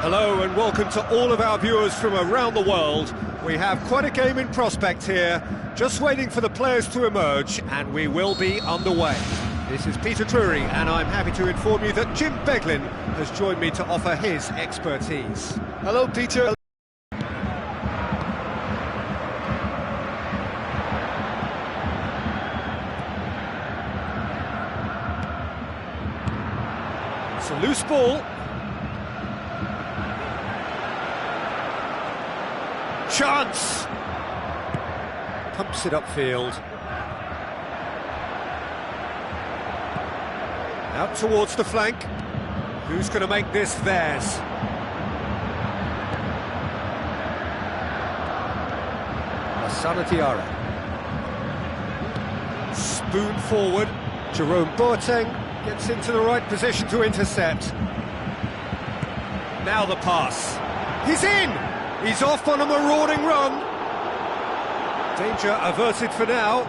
Hello and welcome to all of our viewers from around the world. We have quite a game in prospect here, just waiting for the players to emerge, and we will be underway. This is Peter Drury, and I'm happy to inform you that Jim Beglin has joined me to offer his expertise. Hello, Peter. It's a loose ball. Chance! Pumps it upfield. Out towards the flank. Who's going to make this theirs? Asana Diarra. Spoon forward. Jerome Boateng gets into the right position to intercept. Now the pass. He's in! He's off on a marauding run. Danger averted for now.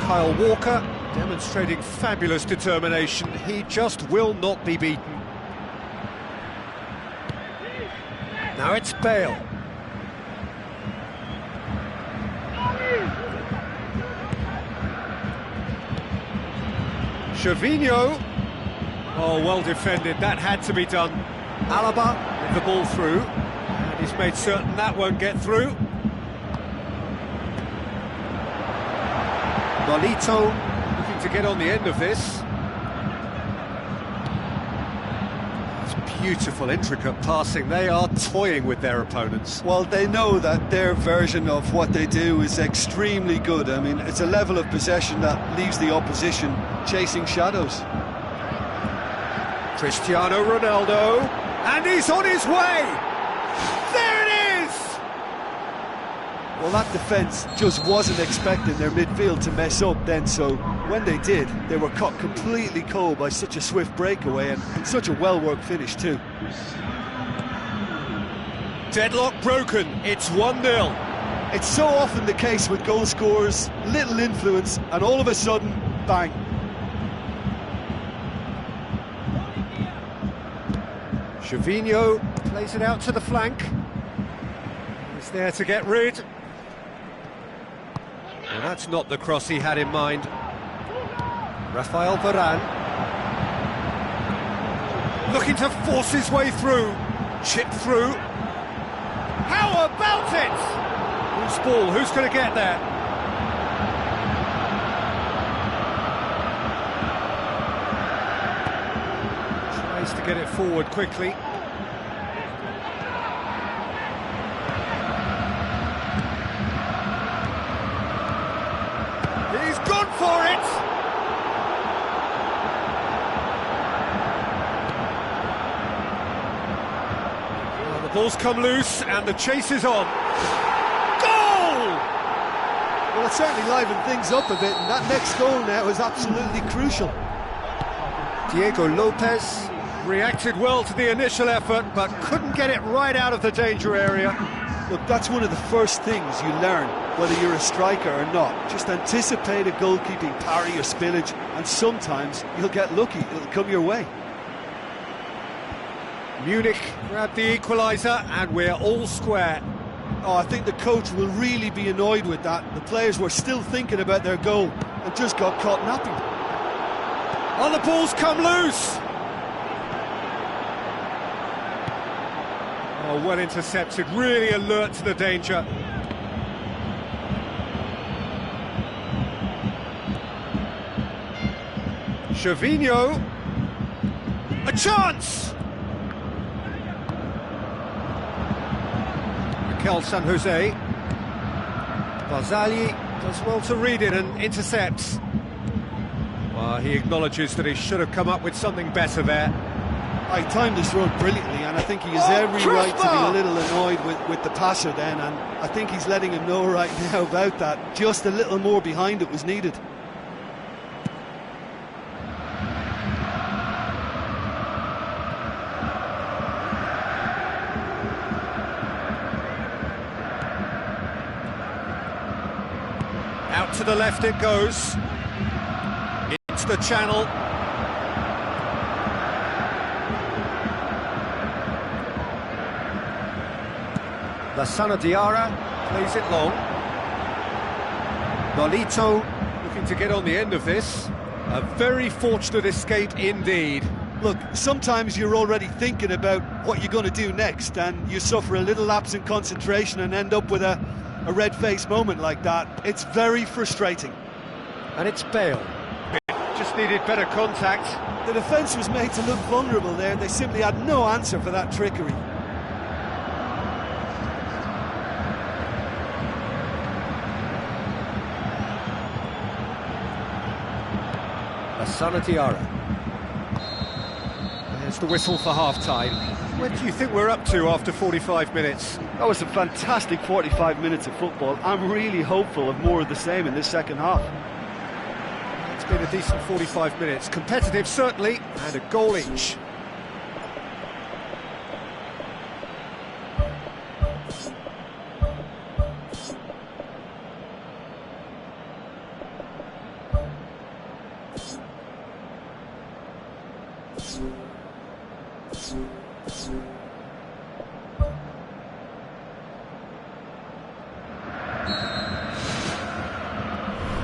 Kyle Walker demonstrating fabulous determination. He just will not be beaten. Now it's Bale. Gervinho. Oh, well defended, that had to be done. Alaba with the ball through, and he's made certain that won't get through. Nolito looking to get on the end of this. Beautiful, intricate passing. They are toying with their opponents. Well, they know that their version of what they do is extremely good. I mean, it's a level of possession that leaves the opposition chasing shadows. Cristiano Ronaldo, and he's on his way! There it is! Well, that defence just wasn't expecting their midfield to mess up then, so when they did, they were caught completely cold by such a swift breakaway and such a well-worked finish too. Deadlock broken, it's 1-0. It's so often the case with goal scorers, little influence, and all of a sudden, bang. Gervinho plays it out to the flank. He's there to get rid. Well, that's not the cross he had in mind. Rafael Varane. Looking to force his way through. Chip through. How about it? Whose ball? Who's going to get there? Tries to get it forward quickly. He's gone for it! Well, the ball's come loose and the chase is on. Goal! Well, it certainly livened things up a bit, and that next goal now is absolutely crucial. Diego Lopez reacted well to the initial effort, but couldn't get it right out of the danger area. Look, that's one of the first things you learn, whether you're a striker or not. Just anticipate a goalkeeping parry or spillage, and sometimes you'll get lucky, it'll come your way. Munich grabbed the equaliser, and we're all square. Oh, I think the coach will really be annoyed with that. The players were still thinking about their goal and just got caught napping. Oh, the ball's come loose! Oh, well intercepted, really alert to the danger. Gervinho, a chance! Mikel San Jose. Barzagli does well to read it and intercepts. Well, he acknowledges that he should have come up with something better there. I timed this run brilliantly, and I think he has every right to be a little annoyed with the passer then, and I think he's letting him know right now about that. Just a little more behind it was needed. Out to the left it goes. It's the channel. Lassana Diarra plays it long. Nolito looking to get on the end of this. A very fortunate escape indeed. Look, sometimes you're already thinking about what you're going to do next, and you suffer a little lapse in concentration and end up with a red-faced moment like that. It's very frustrating. And it's Bale. Just needed better contact. The defence was made to look vulnerable there. They simply had no answer for that trickery. Lassana Diarra. There's the whistle for half-time. Where do you think we're up to after 45 minutes? That was a fantastic 45 minutes of football. I'm really hopeful of more of the same in this second half. It's been a decent 45 minutes. Competitive, certainly, and a goal each.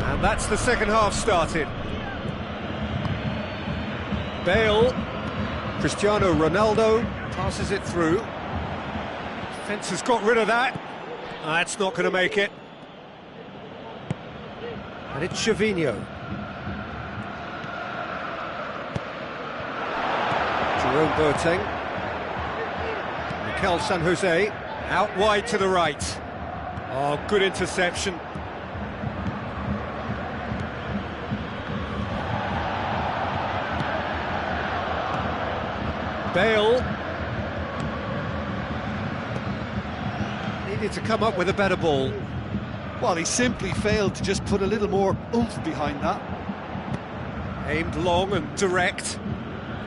And that's the second half started. Bale, Cristiano Ronaldo passes it through. Defence has got rid of that. That's not going to make it. And it's Gervinho. Jerome Boateng. Mikel San Jose, out wide to the right. Oh, good interception. Bale. Needed to come up with a better ball. Well, he simply failed to just put a little more oomph behind that. Aimed long and direct.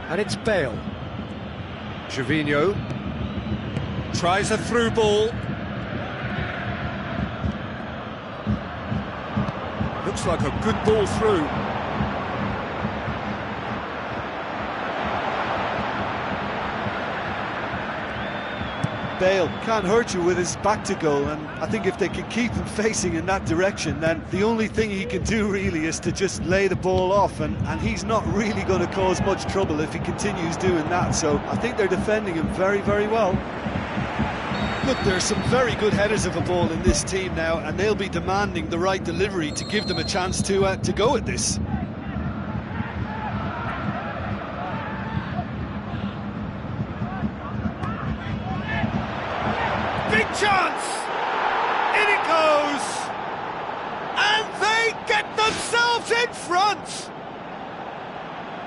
And it's Bale. Gervinho tries a through ball. Looks like a good ball through. Bale can't hurt you with his back to goal, and I think if they can keep him facing in that direction, then the only thing he can do really is to just lay the ball off, and he's not really going to cause much trouble if he continues doing that. So I think they're defending him very, very well. Look, there's some very good headers of a ball in this team now, and they'll be demanding the right delivery to give them a chance to go at this. Big chance! In it goes! And they get themselves in front!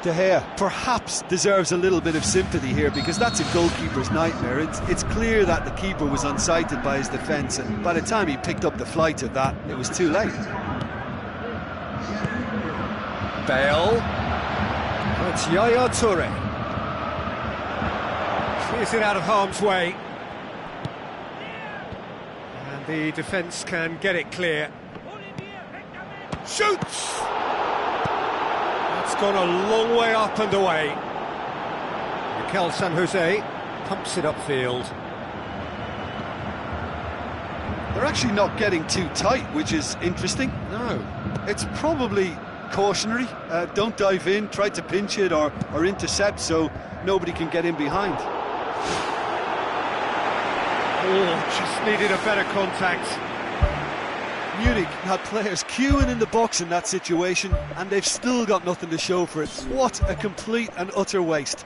De Gea perhaps deserves a little bit of sympathy here, because that's a goalkeeper's nightmare. It's clear that the keeper was unsighted by his defence, and by the time he picked up the flight of that, it was too late. Bale. It's Yaya Toure. Clears it out of harm's way. And the defence can get it clear. Shoots! It's gone a long way up and away. Mikel San Jose pumps it upfield. They're actually not getting too tight, which is interesting. No. It's probably cautionary. Don't dive in, try to pinch it or intercept so nobody can get in behind. Oh, just needed a better contact. Munich had players queuing in the box in that situation, and they've still got nothing to show for it. What a complete and utter waste.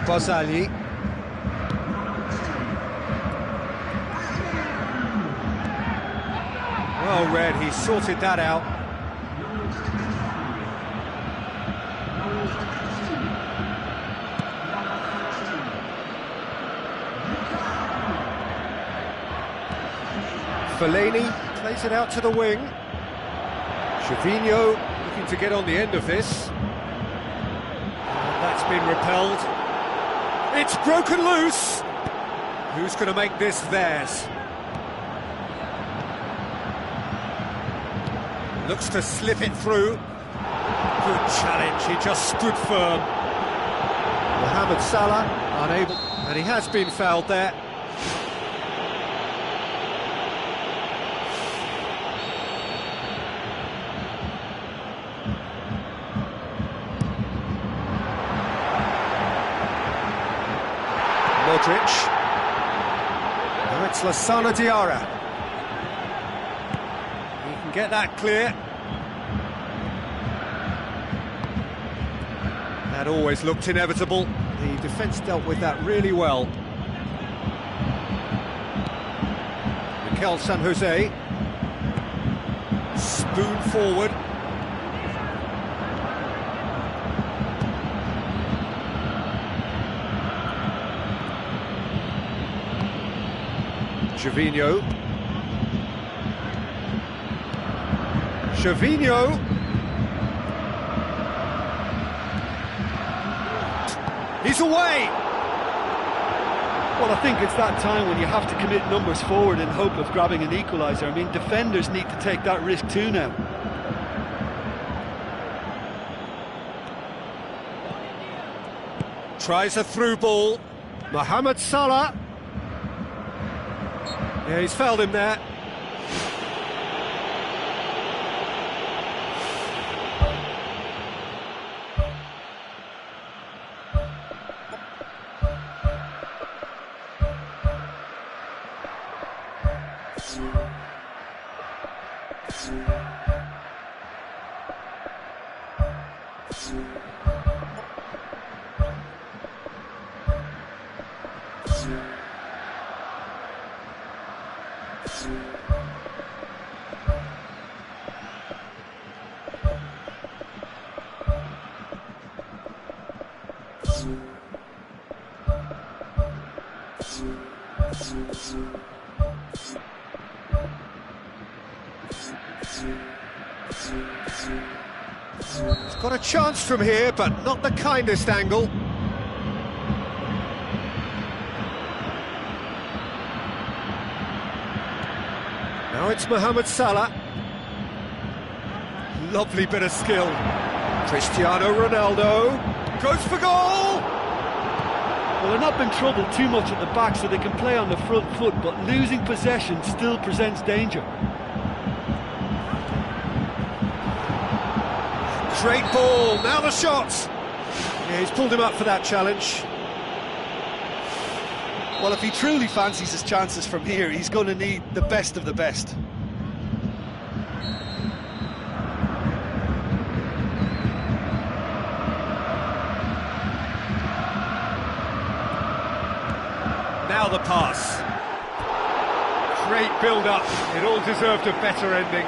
Bozali. Well read, he sorted that out. Fellaini plays it out to the wing. Gervinho looking to get on the end of this. And that's been repelled. It's broken loose. Who's going to make this theirs? Looks to slip it through. Good challenge, he just stood firm. Mohamed Salah unable, and he has been fouled there. Modric. Now it's Lassana Diarra. He can get that clear. That always looked inevitable. The defence dealt with that really well. Mikel San Jose. Spoon forward. Gervinho. He's away! Well, I think it's that time when you have to commit numbers forward in hope of grabbing an equaliser. I mean, defenders need to take that risk too now. Tries a through ball. Mohamed Salah. Yeah, he's fouled him there. He's got a chance from here, but not the kindest angle. Now it's Mohamed Salah. Lovely bit of skill. Cristiano Ronaldo goes for goal! Well, they're not been troubled too much at the back, so they can play on the front foot, but losing possession still presents danger. Great ball, now the shots! Yeah, he's pulled him up for that challenge. Well, if he truly fancies his chances from here, he's going to need the best of the best. Now the pass. Great build-up, it all deserved a better ending.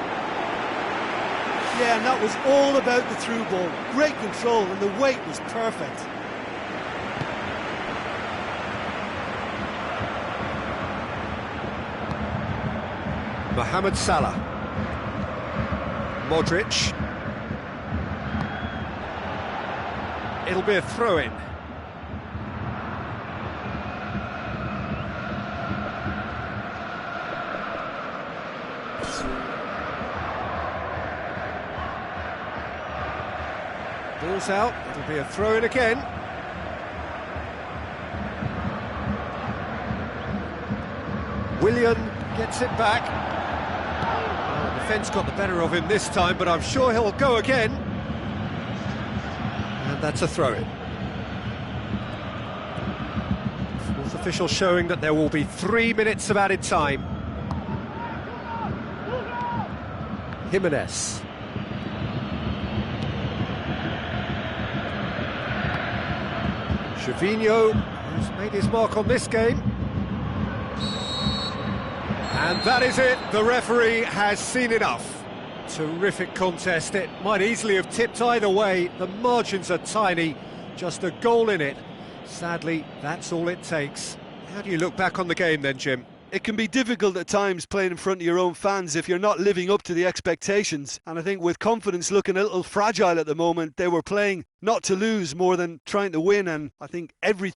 Yeah, and that was all about the through ball. Great control, and the weight was perfect. Mohamed Salah. Modric. It'll be a throw-in. Ball's out, it'll be a throw-in again. Willian gets it back. Well, the defence got the better of him this time, but I'm sure he'll go again. And that's a throw-in. Fourth official showing that there will be 3 minutes of added time. Jimenez. Gervinho, who's made his mark on this game. And that is it, the referee has seen enough. Terrific contest, it might easily have tipped either way, the margins are tiny, just a goal in it. Sadly, that's all it takes. How do you look back on the game then, Jim? It can be difficult at times playing in front of your own fans if you're not living up to the expectations. And I think with confidence looking a little fragile at the moment, they were playing not to lose more than trying to win. And I think every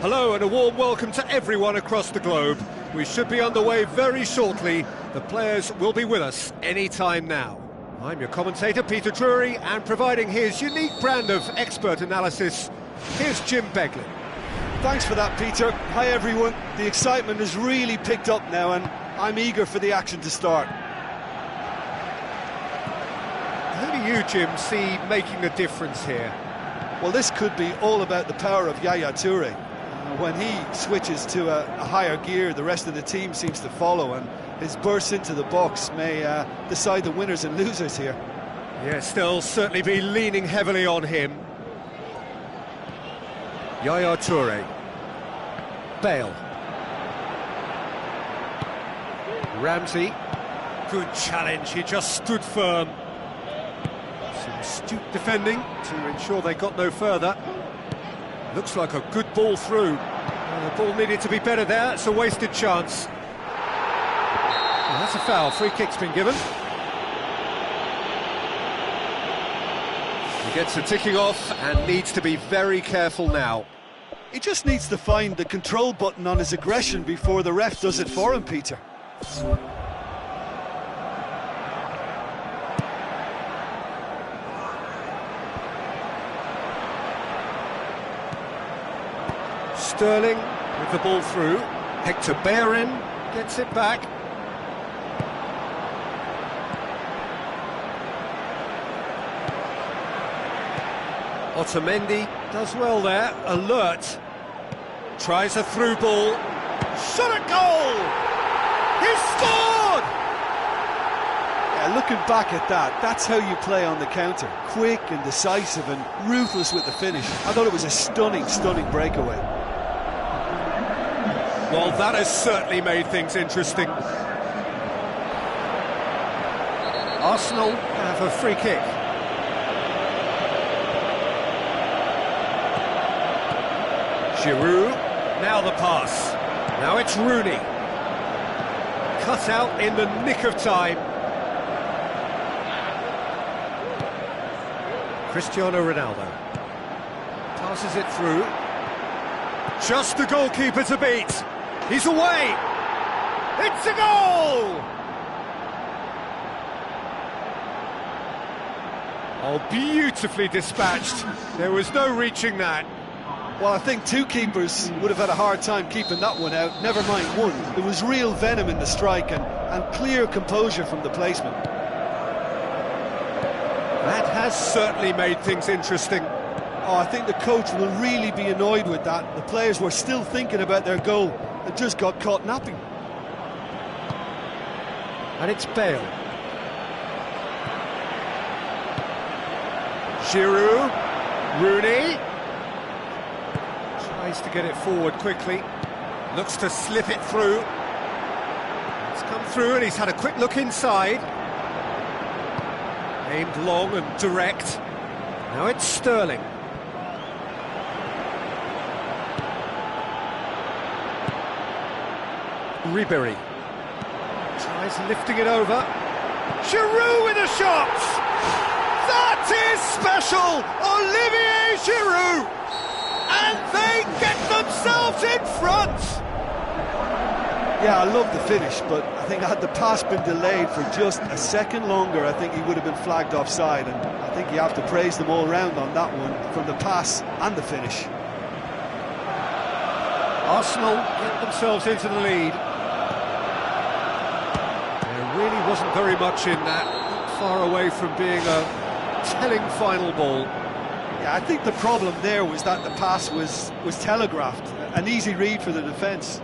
Hello and a warm welcome to everyone across the globe. We should be underway very shortly. The players will be with us any time now. I'm your commentator, Peter Drury, and providing his unique brand of expert analysis, here's Jim Beglin. Thanks for that, Peter. Hi, everyone. The excitement has really picked up now, and I'm eager for the action to start. Who do you, Jim, see making a difference here? Well, this could be all about the power of Yaya Toure. When he switches to a higher gear, the rest of the team seems to follow, and his burst into the box may decide the winners and losers here. Yes, they'll certainly be leaning heavily on him. Yaya Toure. Bale. Ramsey. Good challenge, he just stood firm. Some astute defending to ensure they got no further. Looks like a good ball through. The ball needed to be better there, it's a wasted chance. Well, that's a foul, free kick's been given. He gets the ticking off and needs to be very careful now. He just needs to find the control button on his aggression before the ref does it for him, Peter. Sterling with the ball through. Hector Bayern gets it back. Otamendi does well there, alert. Tries a through ball. Shot at goal! He scored! Yeah, looking back at that, that's how you play on the counter. Quick and decisive and ruthless with the finish. I thought it was a stunning, stunning breakaway. Well, that has certainly made things interesting. Arsenal have a free kick. Giroud, now the pass. Now it's Rooney. Cut out in the nick of time. Cristiano Ronaldo. Passes it through. Just the goalkeeper to beat. He's away. It's a goal! Oh, beautifully dispatched. There was no reaching that. Well, I think two keepers would have had a hard time keeping that one out, never mind one. There was real venom in the strike and clear composure from the placement. That has certainly made things interesting. Oh, I think the coach will really be annoyed with that. The players were still thinking about their goal and just got caught napping. And it's Bale. Giroud. Rooney. Tries to get it forward quickly. Looks to slip it through. It's come through and he's had a quick look inside. Aimed long and direct. Now it's Sterling. Ribery tries lifting it over. Giroud with a shot! That is special! Olivier Giroud! And they get themselves in front! Yeah, I love the finish, but I think had the pass been delayed for just a second longer, I think he would have been flagged offside, and I think you have to praise them all round on that one, from the pass and the finish. Arsenal get themselves into the lead. There really wasn't very much in that, not far away from being a telling final ball. Yeah, I think the problem there was that the pass was telegraphed, an easy read for the defence.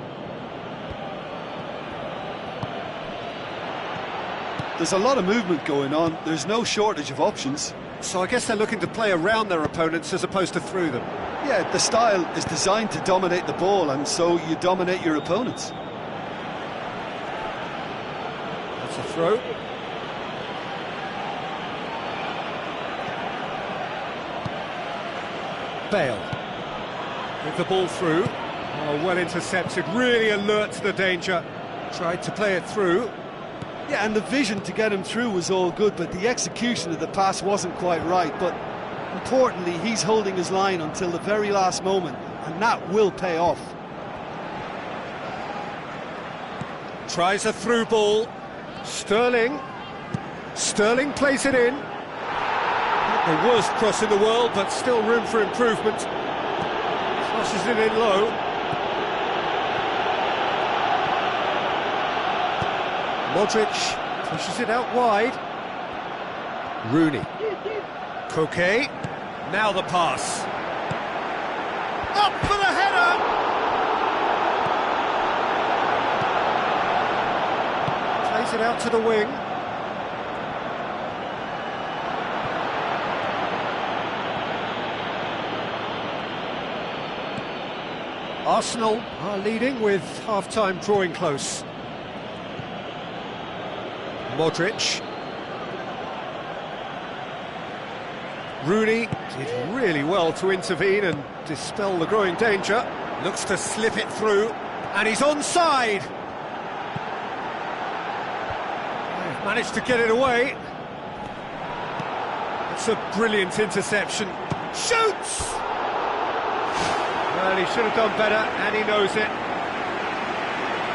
There's a lot of movement going on, there's no shortage of options. So I guess they're looking to play around their opponents as opposed to through them. Yeah, the style is designed to dominate the ball, and so you dominate your opponents. That's a throw. Bale with the ball through. Oh, well intercepted, really alert to the danger. Tried to play it through. Yeah, and the vision to get him through was all good, but the execution of the pass wasn't quite right. But importantly, he's holding his line until the very last moment, and that will pay off. Tries a through ball. Sterling plays it in. Not the worst cross in the world, but still room for improvement. Crosses it in low. Modric pushes it out wide. Rooney. Kaue. Now the pass. Up for the header! Plays it out to the wing. Arsenal are leading with half-time drawing close. Modric. Rooney did really well to intervene and dispel the growing danger. Looks to slip it through, and he's onside. They've managed to get it away. It's a brilliant interception. Shoots! Well, he should have done better, and he knows it.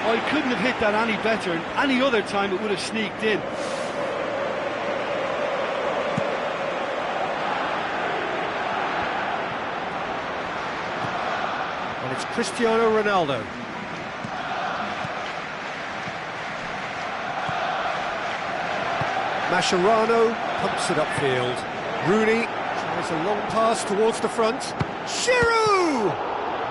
Oh, he couldn't have hit that any better, and any other time it would have sneaked in. And it's Cristiano Ronaldo. Mascherano pumps it upfield. Rooney tries a long pass towards the front. Giroud!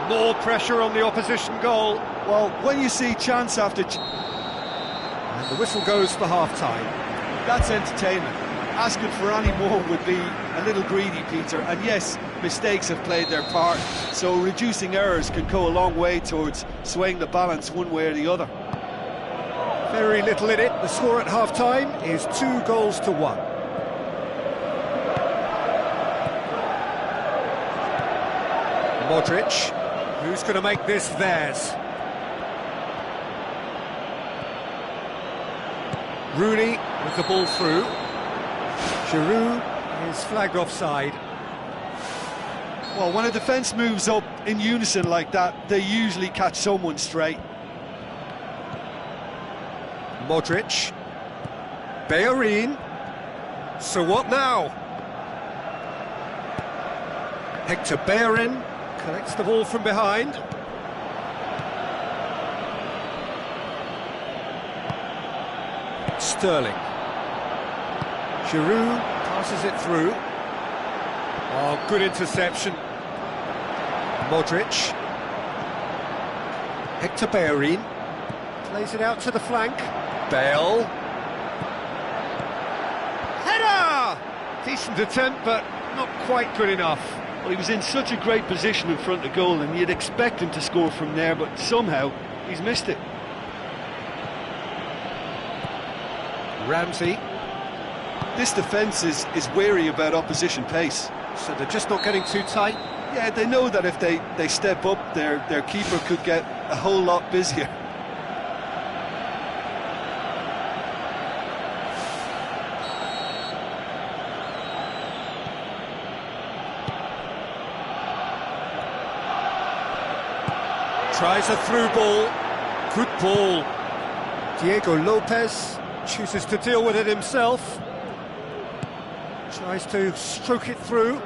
More pressure on the opposition goal. Well, when you see chance after And the whistle goes for half-time. that's entertainment. Asking for any more would be a little greedy, Peter. And yes, mistakes have played their part, so reducing errors can go a long way towards swaying the balance one way or the other. Very little in it. The score at half-time is 2-1. Modric, who's going to make this theirs? Rooney with the ball through. Giroud is flagged offside. Well, when a defence moves up in unison like that, they usually catch someone straight. Modric. Bayern. So what now? Hector Bayern collects the ball from behind. Sterling. Giroud passes it through. Oh, good interception. Modric. Hector Bayern plays it out to the flank. Bale. Header! Decent attempt, but not quite good enough. Well, he was in such a great position in front of goal, and you'd expect him to score from there, but somehow he's missed it. Ramsey. This defence is wary about opposition pace. So they're just not getting too tight. Yeah, they know that if they step up, their keeper could get a whole lot busier. Tries a through ball. Good ball. Diego Lopez chooses to deal with it himself. Tries to stroke it through.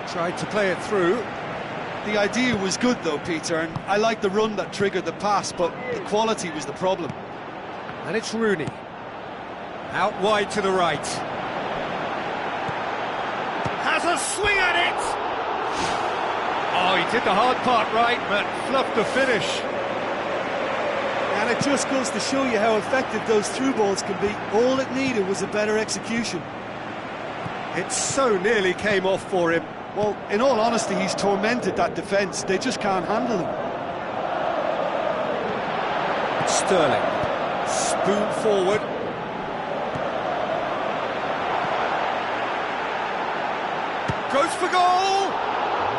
Tried to play it through. The idea was good though, Peter, and I like the run that triggered the pass, but the quality was the problem. And it's Rooney. Out wide to the right. Has a swing at it! Oh, he did the hard part right, but fluffed the finish. And it just goes to show you how effective those through balls can be. All it needed was a better execution. It so nearly came off for him. Well, in all honesty, he's tormented that defence. They just can't handle him. Sterling. Spoon forward. Goes for goal!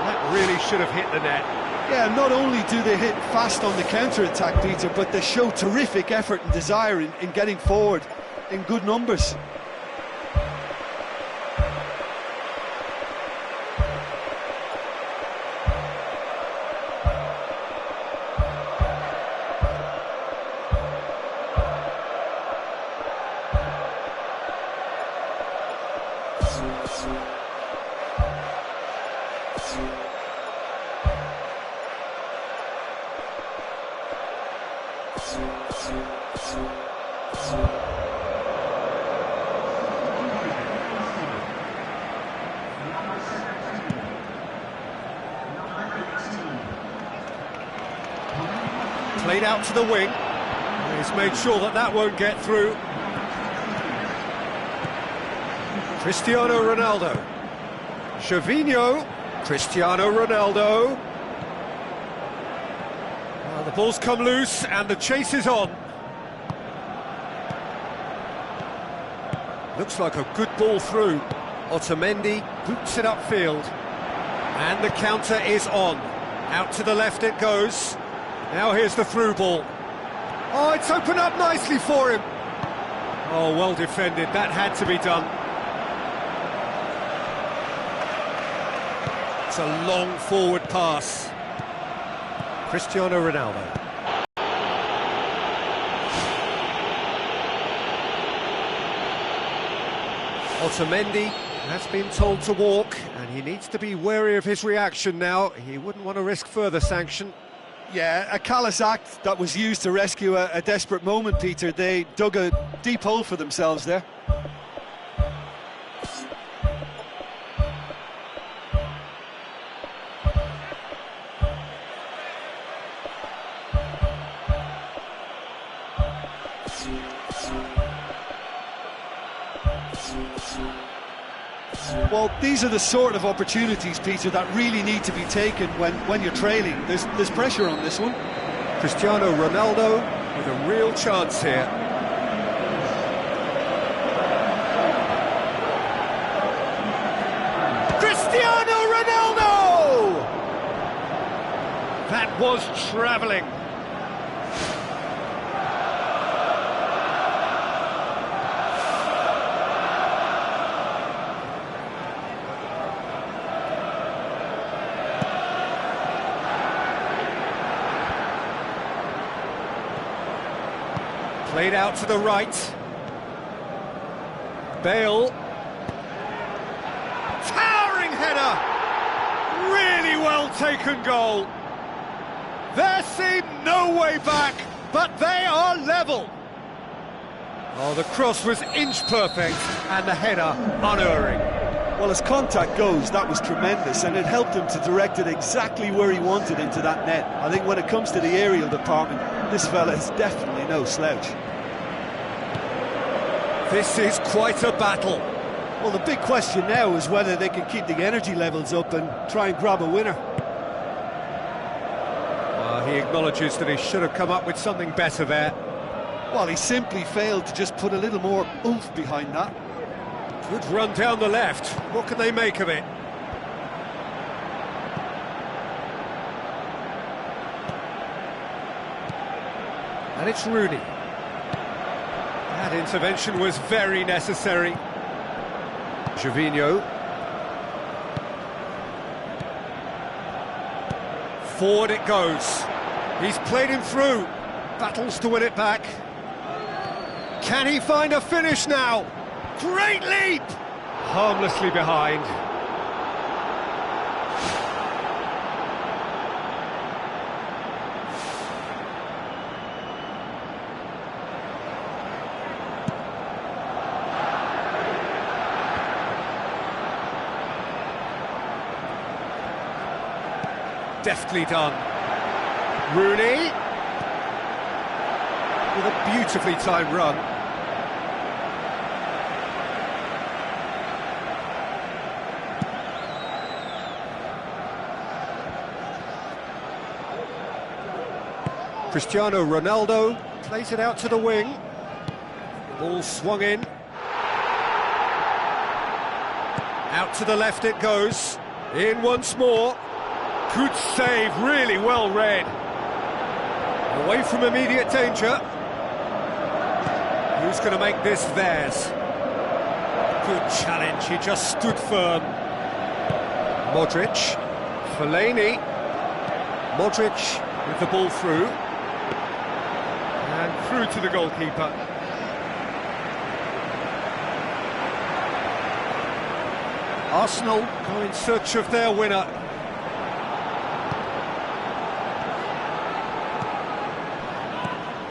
That really should have hit the net. Yeah, not only do they hit fast on the counter-attack, Peter, but they show terrific effort and desire in getting forward in good numbers. Played out to the wing. He's made sure that that won't get through. Cristiano Ronaldo. Gervinho. Cristiano Ronaldo. Well, the ball's come loose and the chase is on. Looks like a good ball through. Otamendi boots it upfield. And the counter is on. Out to the left it goes. Now here's the through ball. Oh, it's opened up nicely for him. Oh, well defended. That had to be done. It's a long forward pass. Cristiano Ronaldo. Otamendi has been told to walk, and he needs to be wary of his reaction now. He wouldn't want to risk further sanction. Yeah, a callous act that was used to rescue a desperate moment, Peter. They dug a deep hole for themselves there. Well, these are the sort of opportunities, Peter, that really need to be taken when you're trailing. There's pressure on this one. Cristiano Ronaldo with a real chance here. Cristiano Ronaldo! That was travelling. Played out to the right. Bale. Towering header! Really well taken goal. There seemed no way back, but they are level. Oh, the cross was inch perfect and the header unerring. Well, as contact goes, that was tremendous, and it helped him to direct it exactly where he wanted into that net. I think when it comes to the aerial department, this fella is definitely no slouch. This is quite a battle. Well, the big question now is whether they can keep the energy levels up and try and grab a winner. Well, he acknowledges that he should have come up with something better there. Well, he simply failed to just put a little more oomph behind that. Good run down the left. What can they make of it? And it's Rooney. That intervention was very necessary. Gervinho. Forward it goes. He's played him through. Battles to win it back. Can he find a finish now? Great leap! Harmlessly behind. Deftly done. Rooney with a beautifully timed run. Cristiano Ronaldo plays it out to the wing. Ball swung in. Out to the left it goes. In once more. Good save, really well read. Away from immediate danger. Who's going to make this theirs? Good challenge, he just stood firm. Modric, Fellaini. Modric with the ball through. And through to the goalkeeper. Arsenal go in search of their winner.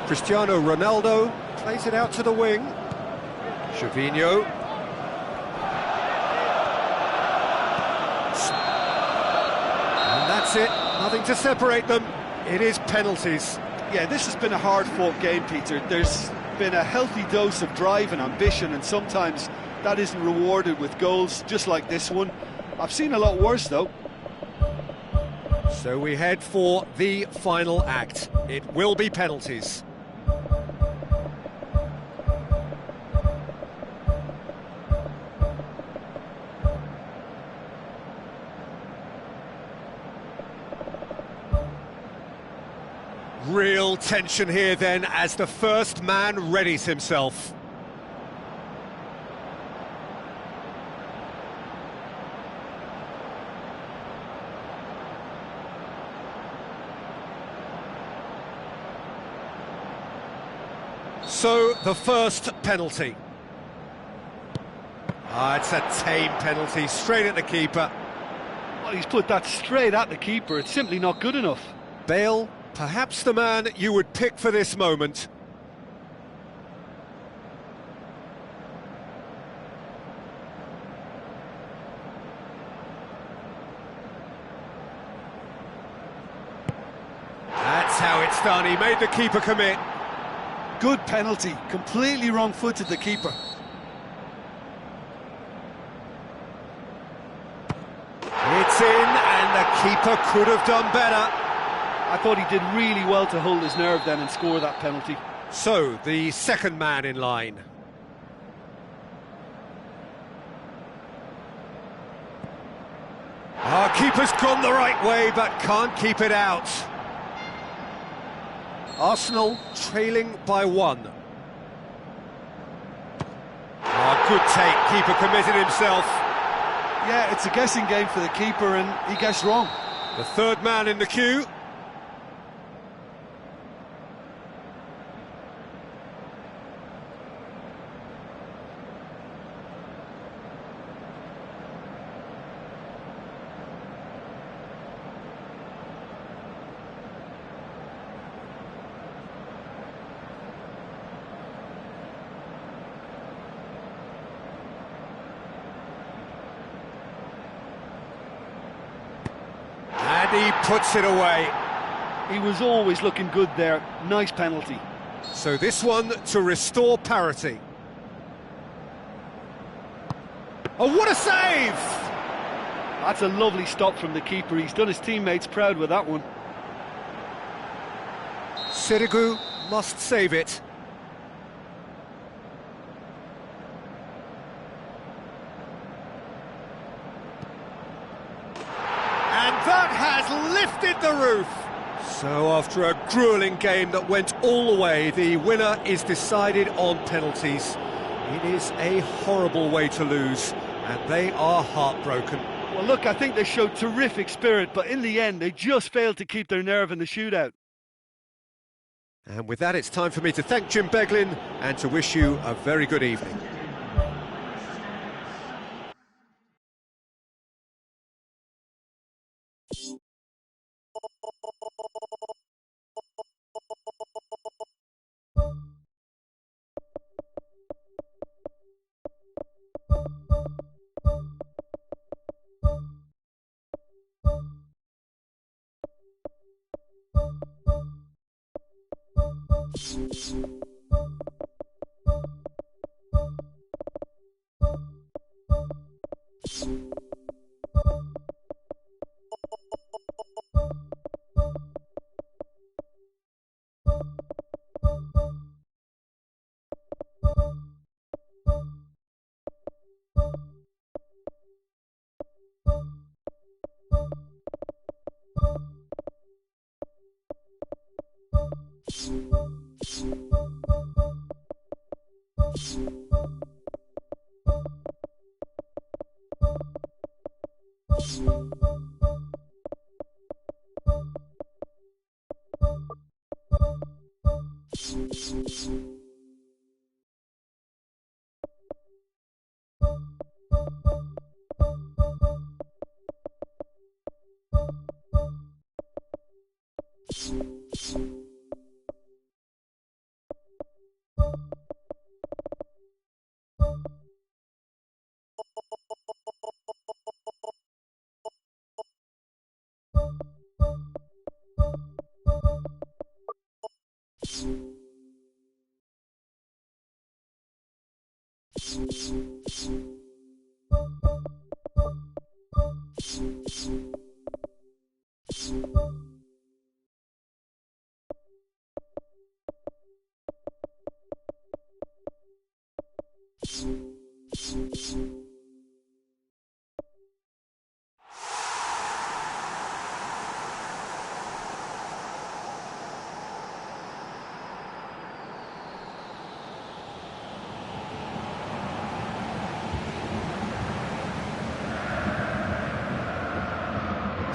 Cristiano Ronaldo plays it out to the wing. Gervinho. And that's it, nothing to separate them. It is penalties. Yeah, this has been a hard-fought game, Peter. There's been a healthy dose of drive and ambition, and sometimes that isn't rewarded with goals, just like this one. I've seen a lot worse, though. So we head for the final act. It will be penalties. Real tension here then as the first man readies himself. So, the first penalty. It's a tame penalty, straight at the keeper. Well, he's put that straight at the keeper. It's simply not good enough. Bale, perhaps the man you would pick for this moment. That's how it's done. He made the keeper commit. Good penalty, completely wrong-footed the keeper. It's in, and the keeper could have done better. I thought he did really well to hold his nerve then and score that penalty. So, the second man in line. Our keeper's gone the right way, but can't keep it out. Arsenal trailing by 1. Good take, keeper committed himself. Yeah, it's a guessing game for the keeper and he guessed wrong. The third man in the queue. And he puts it away. He was always looking good there. Nice penalty. So this one to restore parity. Oh, what a save! That's a lovely stop from the keeper. He's done his teammates proud with that one. Sirigu must save it. And that has lifted the roof. So after a gruelling game that went all the way, the winner is decided on penalties. It is a horrible way to lose, and they are heartbroken. Well, look, I think they showed terrific spirit, but in the end, they just failed to keep their nerve in the shootout. And with that, it's time for me to thank Jim Beglin and to wish you a very good evening.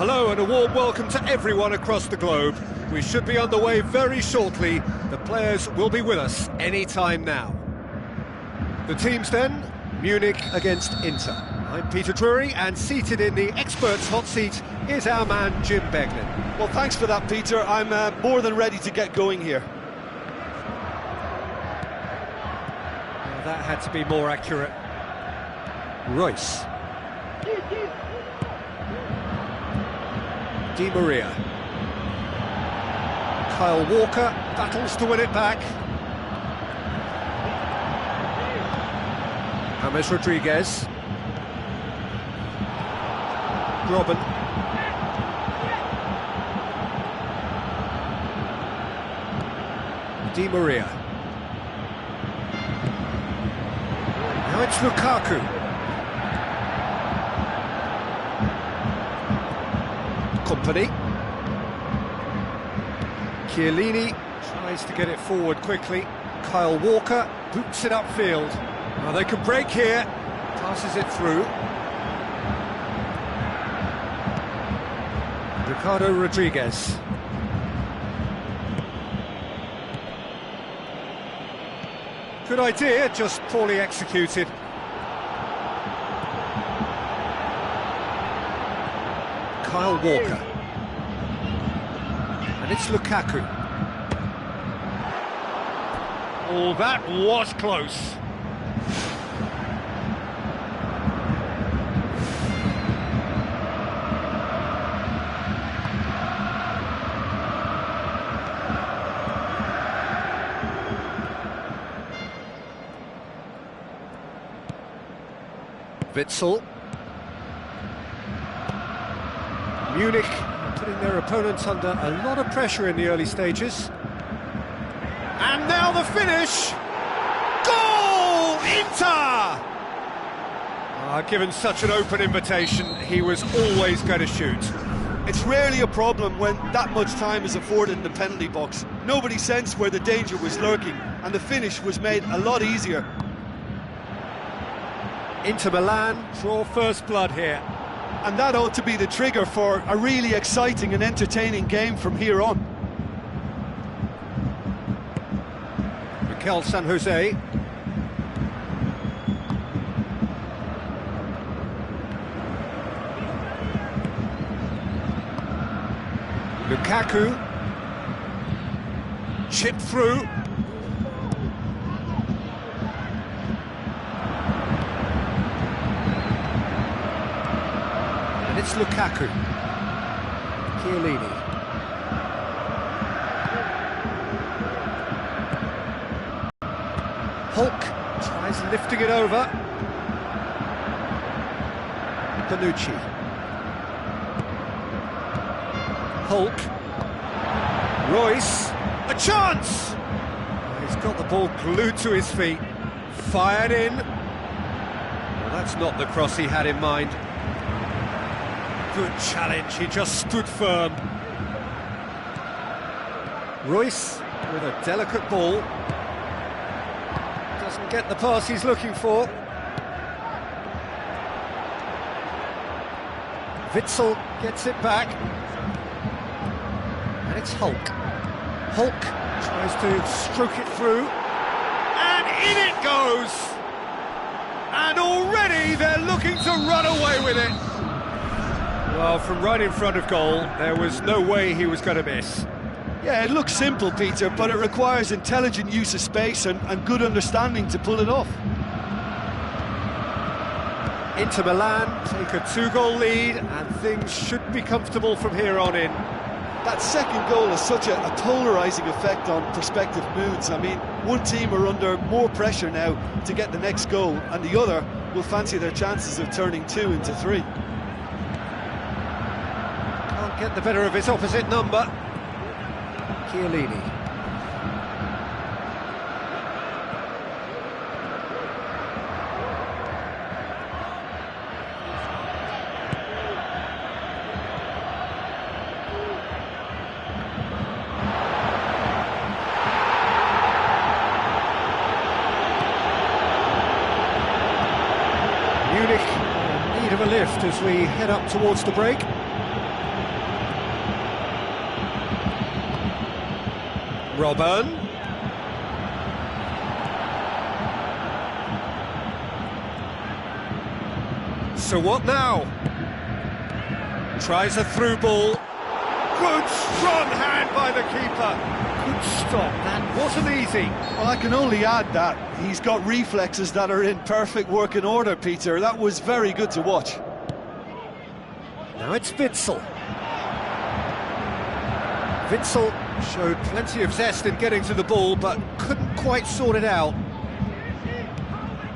Hello and a warm welcome to everyone across the globe. We should be on the way very shortly. The players will be with us any time now. The teams then, Munich against Inter. I'm Peter Drury, and seated in the experts' hot seat is our man Jim Beglin. Well, thanks for that, Peter. I'm more than ready to get going here. Well, that had to be more accurate. Royce. Di Maria. Kyle Walker battles to win it back. James Rodriguez. Robin. Di Maria. Now it's Lukaku. Company. Chiellini tries to get it forward quickly. Kyle Walker boots it upfield. Well, they can break here. Passes it through. Ricardo Rodriguez. Good idea, just poorly executed. Kyle Walker. And it's Lukaku. Oh, that was close. Witsel. Munich putting their opponents under a lot of pressure in the early stages. And now the finish! Goal! Inter! Given such an open invitation, he was always going to shoot. It's rarely a problem when that much time is afforded in the penalty box. Nobody sensed where the danger was lurking, and the finish was made a lot easier. Inter Milan draw first blood here. And that ought to be the trigger for a really exciting and entertaining game from here on. Mikel San Jose. Lukaku. Chip through. It's Lukaku. Chiellini. Hulk tries lifting it over. Bonucci. Hulk. Royce. A chance! He's got the ball glued to his feet. Fired in. Well, that's not the cross he had in mind. Good challenge, he just stood firm. Royce with a delicate ball. Doesn't get the pass he's looking for. Witsel gets it back. And it's Hulk. Hulk tries to stroke it through. And in it goes! And already they're looking to run away with it. Well, from right in front of goal, there was no way he was going to miss. Yeah, it looks simple, Peter, but it requires intelligent use of space and good understanding to pull it off. Inter Milan take a two-goal lead, and things should be comfortable from here on in. That second goal has such a polarising effect on prospective moods. I mean, one team are under more pressure now to get the next goal, and the other will fancy their chances of turning 2 into 3. Get the better of his opposite number. Chiellini. Munich in need of a lift as we head up towards the break. Robben. So what now? Tries a through ball. Good strong hand by the keeper. Good stop, that wasn't easy. Well, I can only add that he's got reflexes that are in perfect working order, Peter. That was very good to watch. Now it's Witsel. Witsel showed plenty of zest in getting to the ball, but couldn't quite sort it out.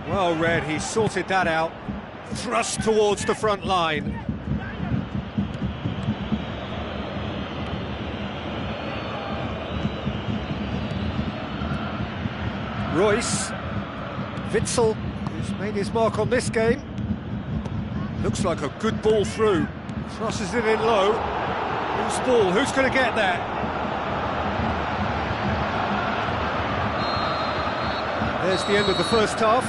Well read, he sorted that out. Thrust towards the front line. Royce. Witsel, who's made his mark on this game. Looks like a good ball through. Crosses it in low. Loose ball, who's going to get there? There's the end of the first half.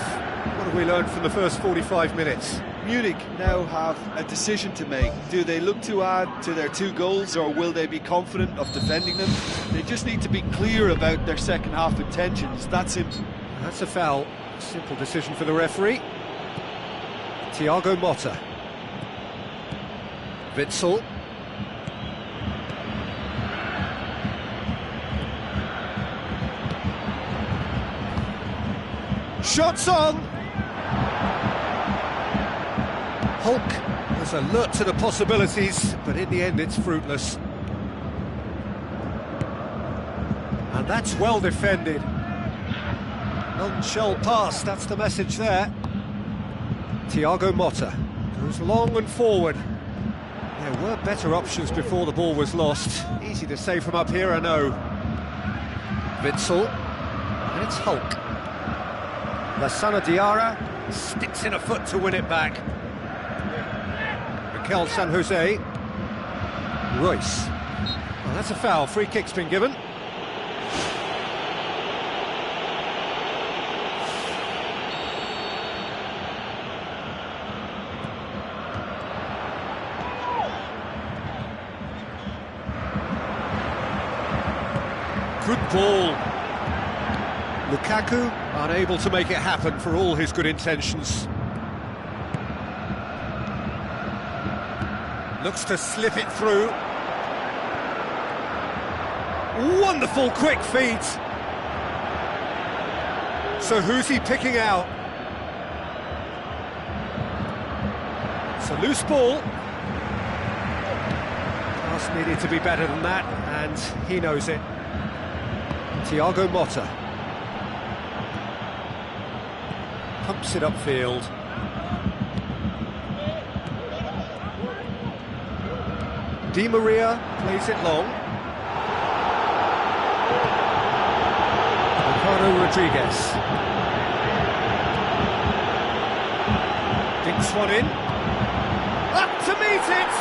What have we learned from the first 45 minutes? Munich now have a decision to make. Do they look to add to their 2 goals, or will they be confident of defending them? They just need to be clear about their second half intentions. That's simple. That's a foul. Simple decision for the referee. Thiago Motta. Witsel. Shots on! Hulk was alert to the possibilities, but in the end it's fruitless. And that's well defended. None shall pass, that's the message there. Thiago Motta goes long and forward. There were better options before the ball was lost. Easy to say from up here, I know. Witsel, and it's Hulk. Lassana Diarra sticks in a foot to win it back. Mikel San Jose. Royce. Well, that's a foul. Free kick's been given. Good ball. Lukaku unable to make it happen for all his good intentions. Looks to slip it through. Wonderful quick feet. So who's he picking out? It's a loose ball. Pass needed to be better than that, and he knows it. Thiago Motta. Pumps it upfield. Di Maria plays it long. Ricardo Rodriguez. Dinks one in. Up to meet it!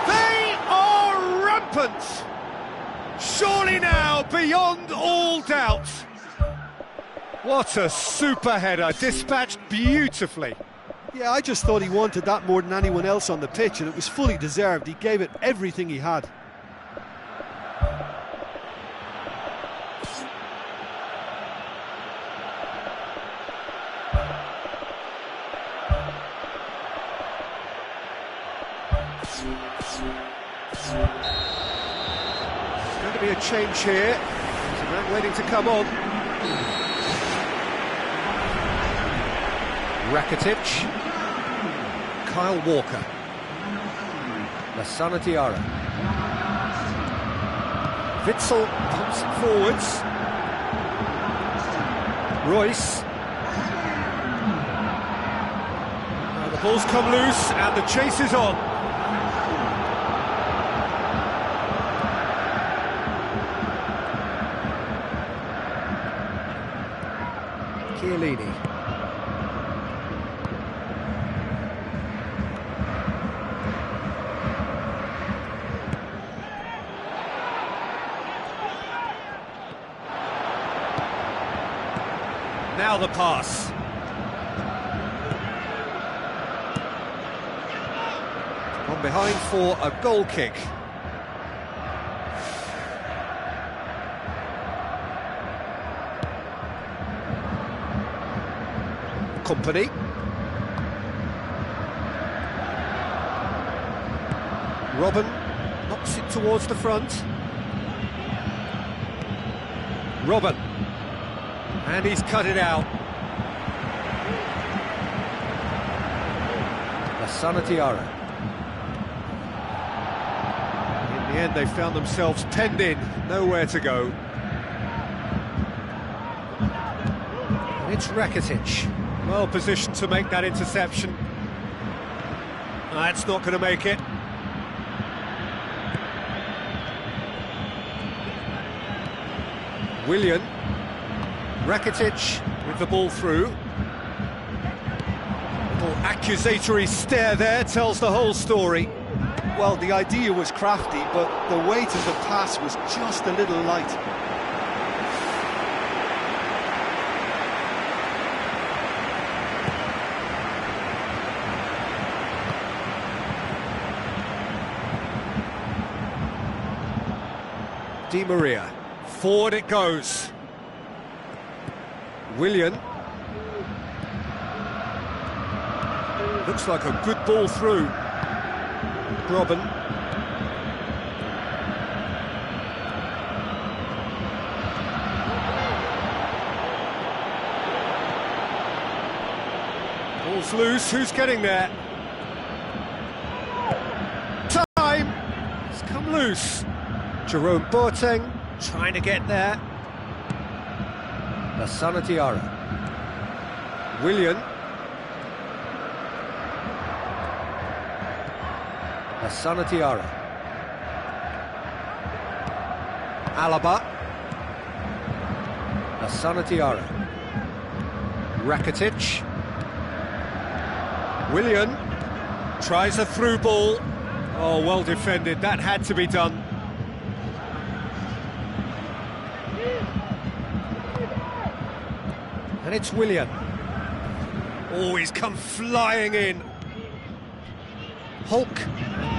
They are rampant! Surely now, beyond all doubt. What a super header, dispatched beautifully. Yeah, I just thought he wanted that more than anyone else on the pitch, and it was fully deserved. He gave it everything he had. There's going to be a change here. There's a man waiting to come on. Rakitic. Kyle Walker. Lassana Diarra. Witsel pumps it forwards. Royce. Now the ball's come loose and the chase is on. Chiellini. Now the pass. On behind for a goal kick. Company. Robben knocks it towards the front. Robben. And he's cut it out. Sanatiara. In the end, they found themselves penned in, nowhere to go. And it's Rakitic, well positioned to make that interception. That's not going to make it. Willian. Rakitic with the ball through. Accusatory stare there tells the whole story. Well, the idea was crafty, but the weight of the pass was just a little light. Di Maria, forward it goes. Willian. Looks like a good ball through. Robben. Ball's loose, who's getting there? Time! It's come loose. Jerome Boateng trying to get there. Sanatiara. Willian. Sanatiara. Alaba. Sanatiara. Rakitic. Willian tries a through ball. Oh, well defended, that had to be done. And it's Willian. Oh, he's come flying in. Hulk,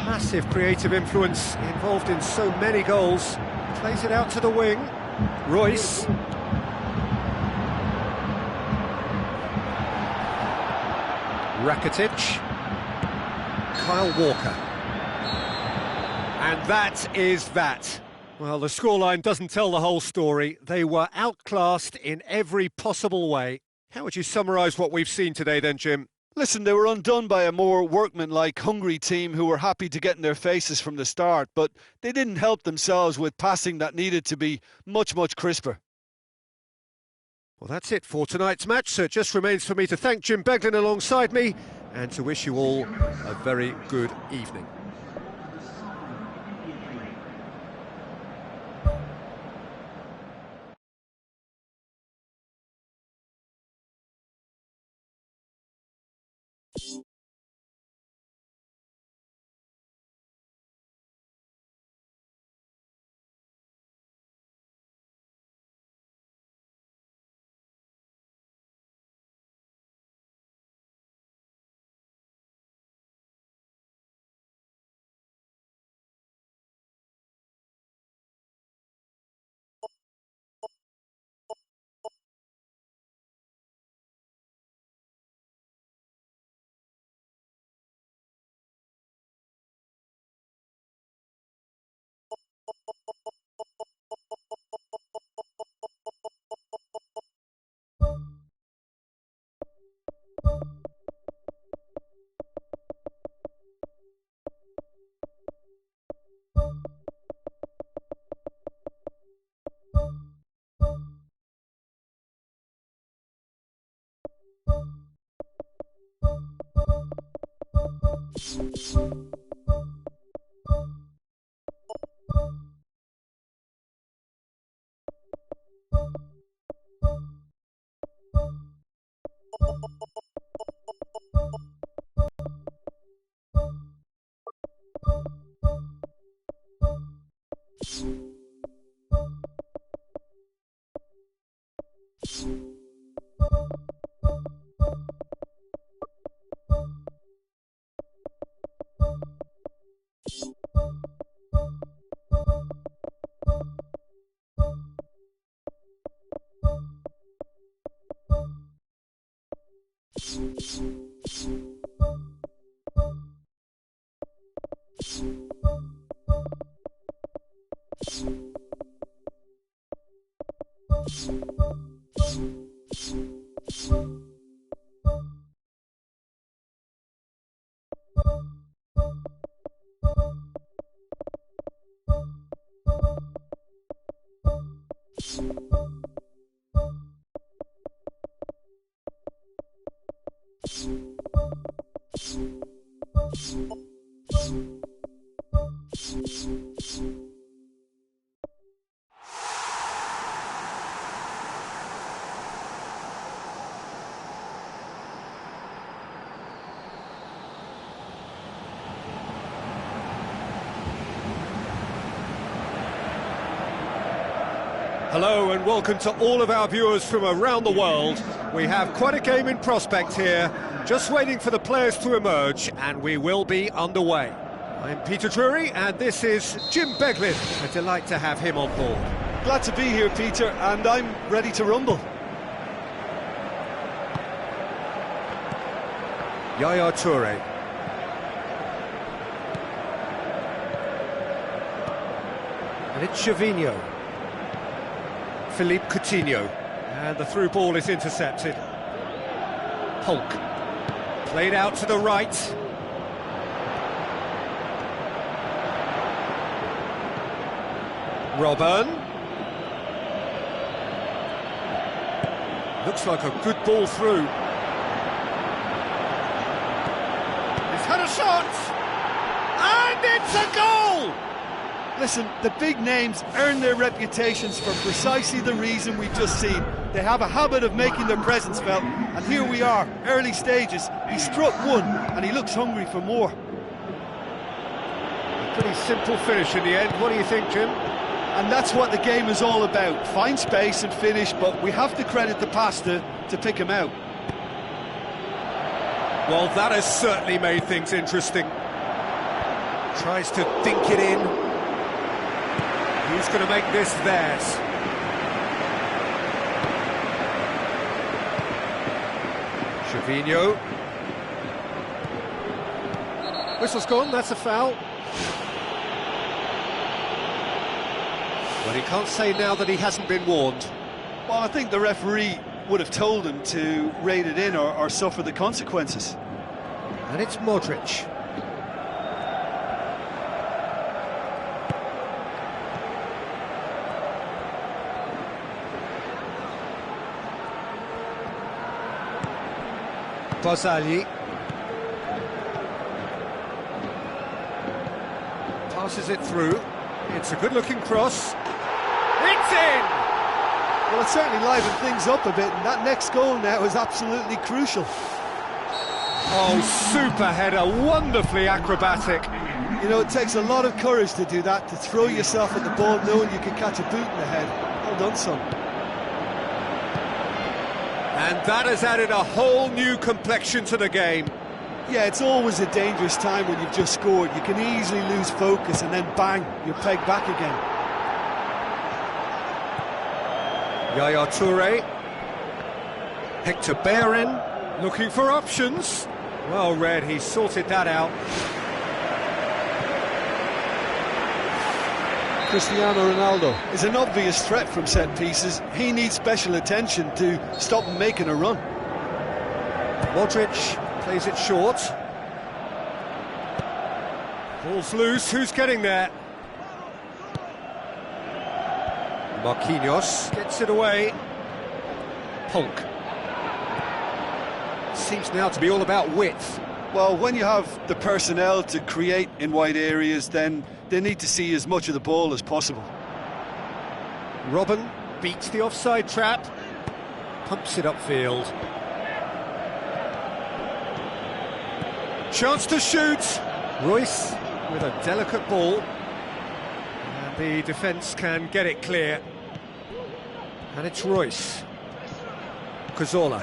massive creative influence, involved in so many goals. Plays it out to the wing. Royce. Rakitic. Kyle Walker. And that is that. Well, the scoreline doesn't tell the whole story. They were outclassed in every possible way. How would you summarise what we've seen today then, Jim? Listen, they were undone by a more workmanlike, hungry team who were happy to get in their faces from the start, but they didn't help themselves with passing that needed to be much, much crisper. Well, that's it for tonight's match, so it just remains for me to thank Jim Beglin alongside me and to wish you all a very good evening. Hello and welcome to all of our viewers from around the world. We have quite a game in prospect here, just waiting for the players to emerge, and we will be underway. I'm Peter Drury, and this is Jim Beglin. A delight to have him on board. Glad to be here, Peter, and I'm ready to rumble. Yaya Toure. And it's Gervinho. Philippe Coutinho, and the through ball is intercepted. Hulk, played out to the right. Robben. Looks like a good ball through. He's had a shot, and it's a goal! Listen, the big names earn their reputations for precisely the reason we've just seen. They have a habit of making their presence felt, and here we are, early stages. He struck one, and he looks hungry for more. A pretty simple finish in the end. What do you think, Jim? And that's what the game is all about. Find space and finish, but we have to credit the passer to pick him out. Well, that has certainly made things interesting. Tries to dink it in. Who's going to make this theirs? Gervinho. Whistle's gone, that's a foul. Well, he can't say now that he hasn't been warned. Well, I think the referee would have told him to rate it in or suffer the consequences. And it's Modric. Barzagli passes it through. It's a good-looking cross. It's in! Well, it certainly livened things up a bit, and that next goal now is absolutely crucial. Oh, super header, wonderfully acrobatic. You know, it takes a lot of courage to do that, to throw yourself at the ball knowing you can catch a boot in the head. Well done, son. And that has added a whole new complexion to the game. Yeah, it's always a dangerous time when you've just scored. You can easily lose focus and then bang, you're pegged back again. Yaya Toure. Hector Bayern looking for options. Well read, he sorted that out. Cristiano Ronaldo is an obvious threat from set pieces. He needs special attention to stop him making a run. Modric plays it short. Ball's loose, who's getting there? Marquinhos gets it away. Hulk. Seems now to be all about width. Well, when you have the personnel to create in wide areas, then they need to see as much of the ball as possible. Robben beats the offside trap, pumps it upfield. Chance to shoot. Royce with a delicate ball. And the defence can get it clear. And it's Royce. Cazorla.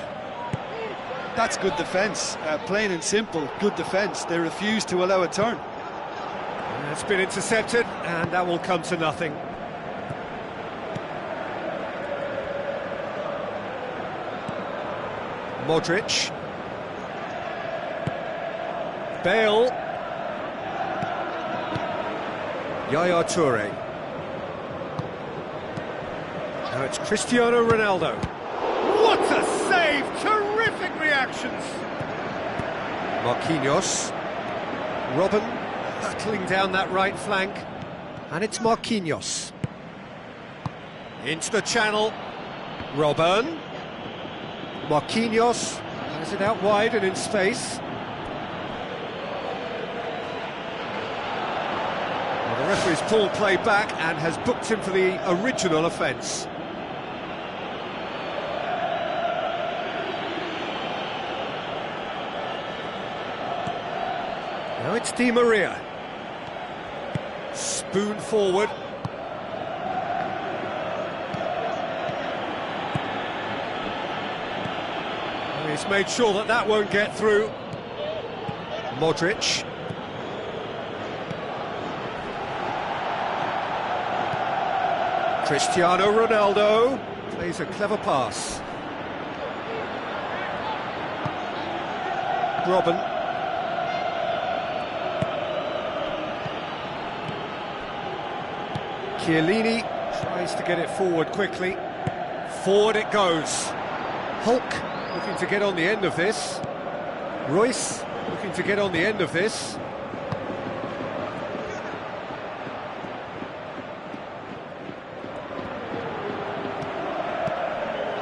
That's good defence, plain and simple, good defence. They refuse to allow a turn. It's been intercepted, and that will come to nothing. Modric. Bale. Yaya Toure. Now it's Cristiano Ronaldo. What a save! Terrific reactions! Marquinhos. Robben hurtling down that right flank. And it's Marquinhos. Into the channel. Robben. Marquinhos has it out wide and in space. Well, the referee's pulled play back and has booked him for the original offence. Now it's Di Maria. Spoon forward. He's made sure that that won't get through. Modric. Cristiano Ronaldo plays a clever pass. Robben. Chiellini tries to get it forward quickly. Forward it goes. Hulk looking to get on the end of this. Royce looking to get on the end of this.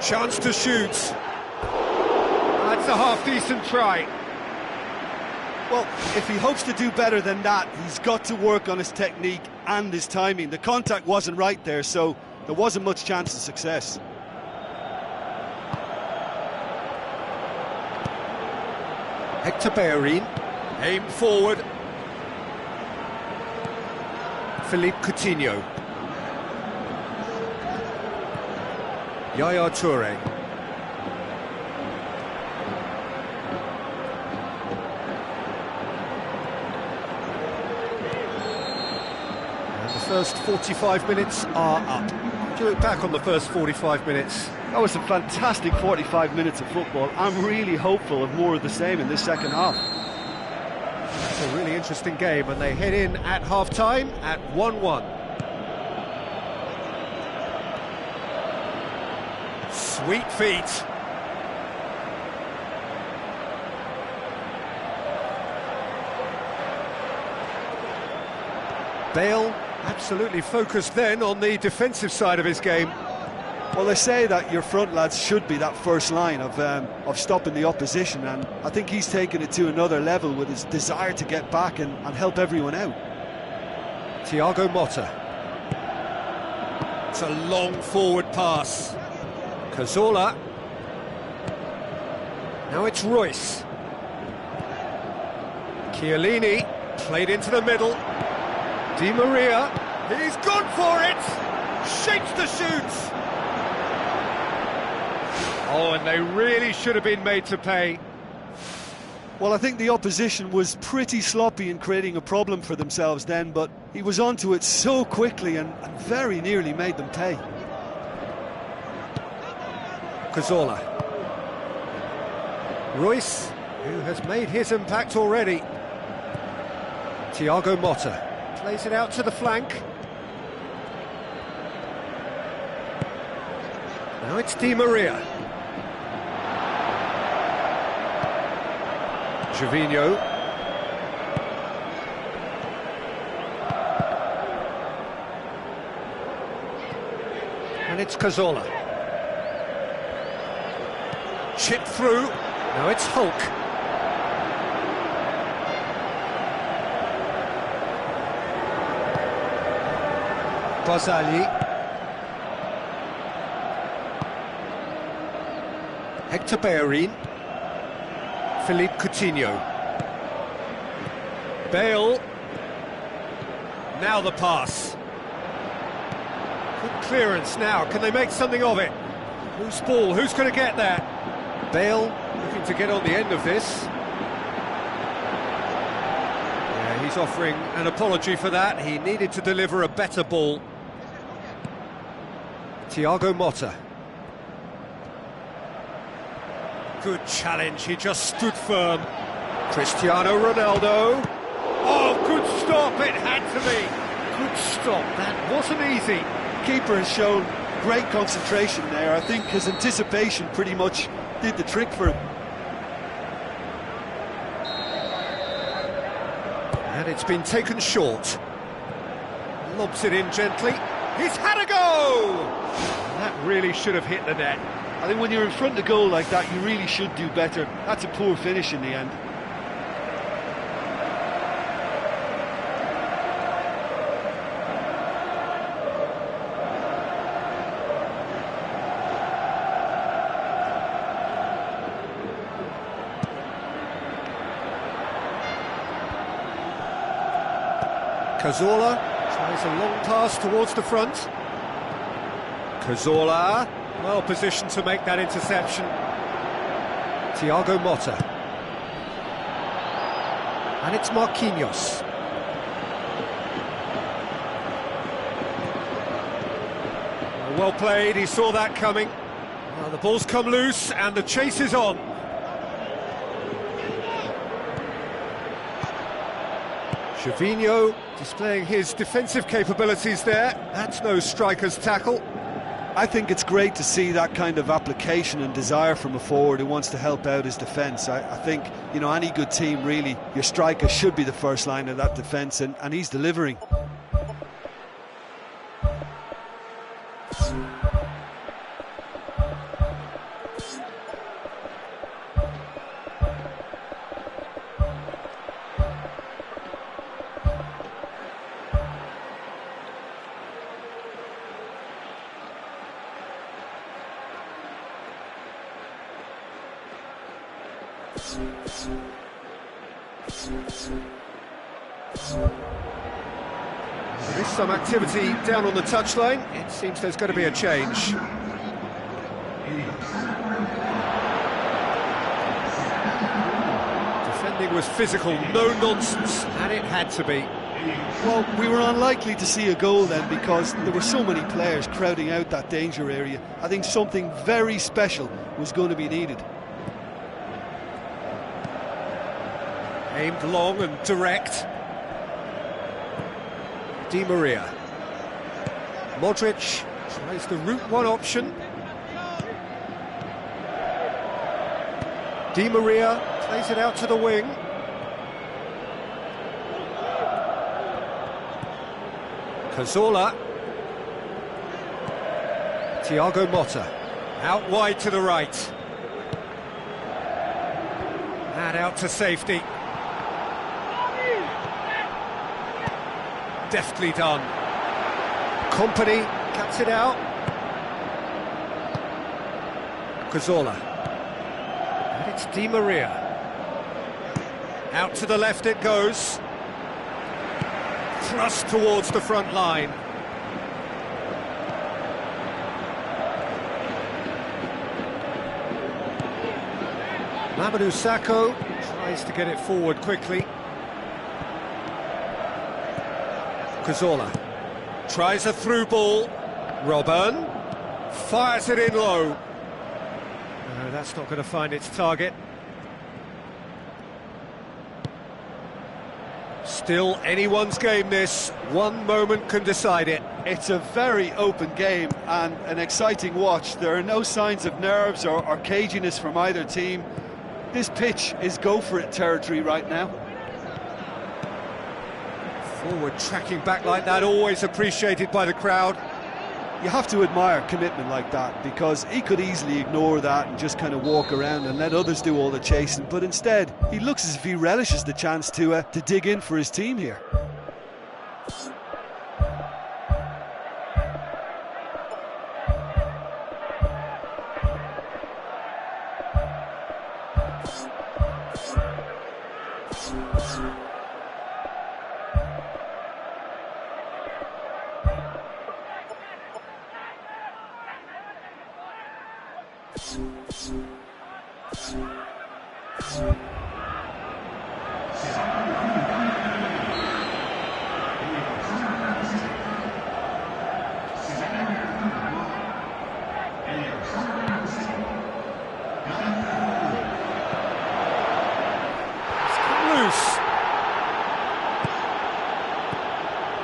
Chance to shoot. That's a half-decent try. Well, if he hopes to do better than that, he's got to work on his technique and his timing. The contact wasn't right there, so there wasn't much chance of success. Hector Bellerin, aim forward. Philippe Coutinho. Yaya Toure. And the first 45 minutes are up. Do you look back on the first 45 minutes? That was a fantastic 45 minutes of football. I'm really hopeful of more of the same in this second half. It's a really interesting game, and they head in at half-time at 1-1. Sweet feet. Bale absolutely focused then on the defensive side of his game. Well, they say that your front lads should be that first line of stopping the opposition, and I think he's taken it to another level with his desire to get back and help everyone out. Thiago Motta. It's a long forward pass. Cazorla. Now it's Royce. Chiellini played into the middle. Di Maria. He's gone for it. Shakes the shoot. Oh, and they really should have been made to pay. Well, I think the opposition was pretty sloppy in creating a problem for themselves then, but he was onto it so quickly and very nearly made them pay. Cazorla. Royce, who has made his impact already. Thiago Motta plays it out to the flank. Now it's Di Maria. Gervinho. And it's Cazorla. Chip through. Now it's Hulk. Barzagli. Hector Bellerin. Philippe Coutinho. Bale. Now the pass. Good clearance now. Can they make something of it? Who's ball? Who's going to get there? Bale looking to get on the end of this. Yeah, he's offering an apology for that. He needed to deliver a better ball. Thiago Motta. Good challenge, he just stood firm. Cristiano Ronaldo. Oh, good stop, it had to be. Good stop, that wasn't easy. Keeper has shown Great concentration there. I think his anticipation pretty much did the trick for him. And it's been taken short. Lobs it in gently. He's had a go! That really should have hit the net. I think when you're in front of goal like that, you really should do better. That's a poor finish in the end. Cazorla tries a long pass towards the front. Cazorla, well positioned to make that interception. Thiago Motta. And it's Marquinhos. Well played, he saw that coming. Well, the ball's come loose and the chase is on. Gervinho displaying his defensive capabilities there. That's no striker's tackle. I think it's great to see that kind of application and desire from a forward who wants to help out his defence. I think, you know, any good team really, your striker should be the first line of that defence, and he's delivering. There is some activity down on the touchline. It seems there's going to be a change. Defending was physical, no nonsense, and it had to be. Well, we were unlikely to see a goal then because there were so many players crowding out that danger area. I think something very special was going to be needed. Aimed long and direct. Di Maria. Modric tries the route one option. Di Maria plays it out to the wing. Cazorla. Thiago Motta. Out wide to the right. And out to safety. Deftly done. Company cuts it out. Cazorla. And it's Di Maria. Out to the left it goes. Thrust towards the front line. Mamadou Sakho tries to get it forward quickly. Cazorla tries a through ball. Robben fires it in low. No, that's not going to find its target. Still anyone's game this. One moment can decide it. It's a very open game and an exciting watch. There are no signs of nerves or caginess from either team. This pitch is go-for-it territory right now. Forward tracking back like that, always appreciated by the crowd. You have to admire commitment like that, because he could easily ignore that and just kind of walk around and let others do all the chasing, but instead he looks as if he relishes the chance to dig in for his team here.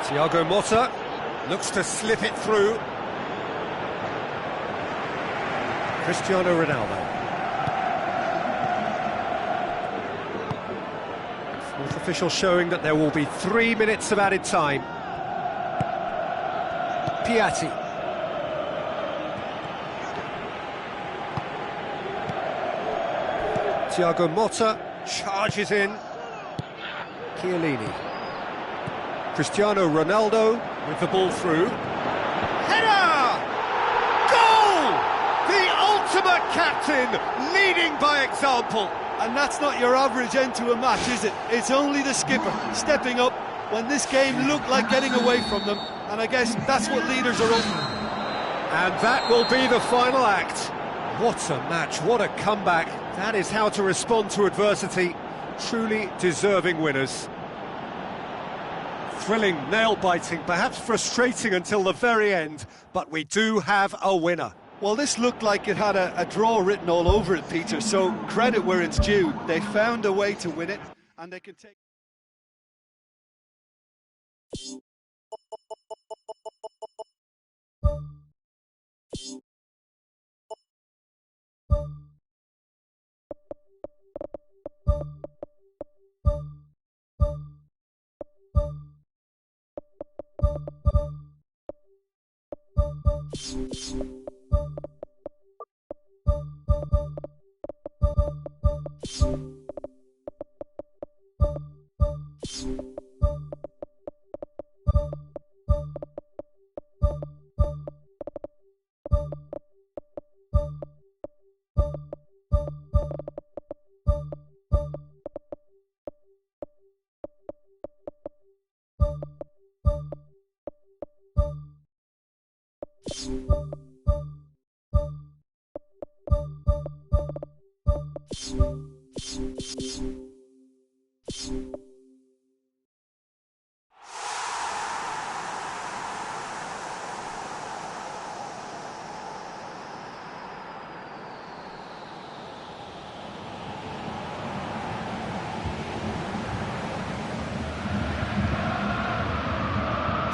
Thiago Motta looks to slip it through. Cristiano Ronaldo. Fourth official showing that there will be 3 minutes of added time. Piatti. Thiago Motta charges in. Chiellini. Cristiano Ronaldo with the ball through. Header! Goal! The ultimate captain, leading by example. And that's not your average end to a match, is it? It's only the skipper stepping up when this game looked like getting away from them. And I guess that's what leaders are up. And that will be the final act. What a match, what a comeback. That is how to respond to adversity. Truly deserving winners. Thrilling, nail-biting, perhaps frustrating until the very end, but we do have a winner. Well, this looked like it had a draw written all over it, Peter, so credit where it's due. They found a way to win it, and they can take...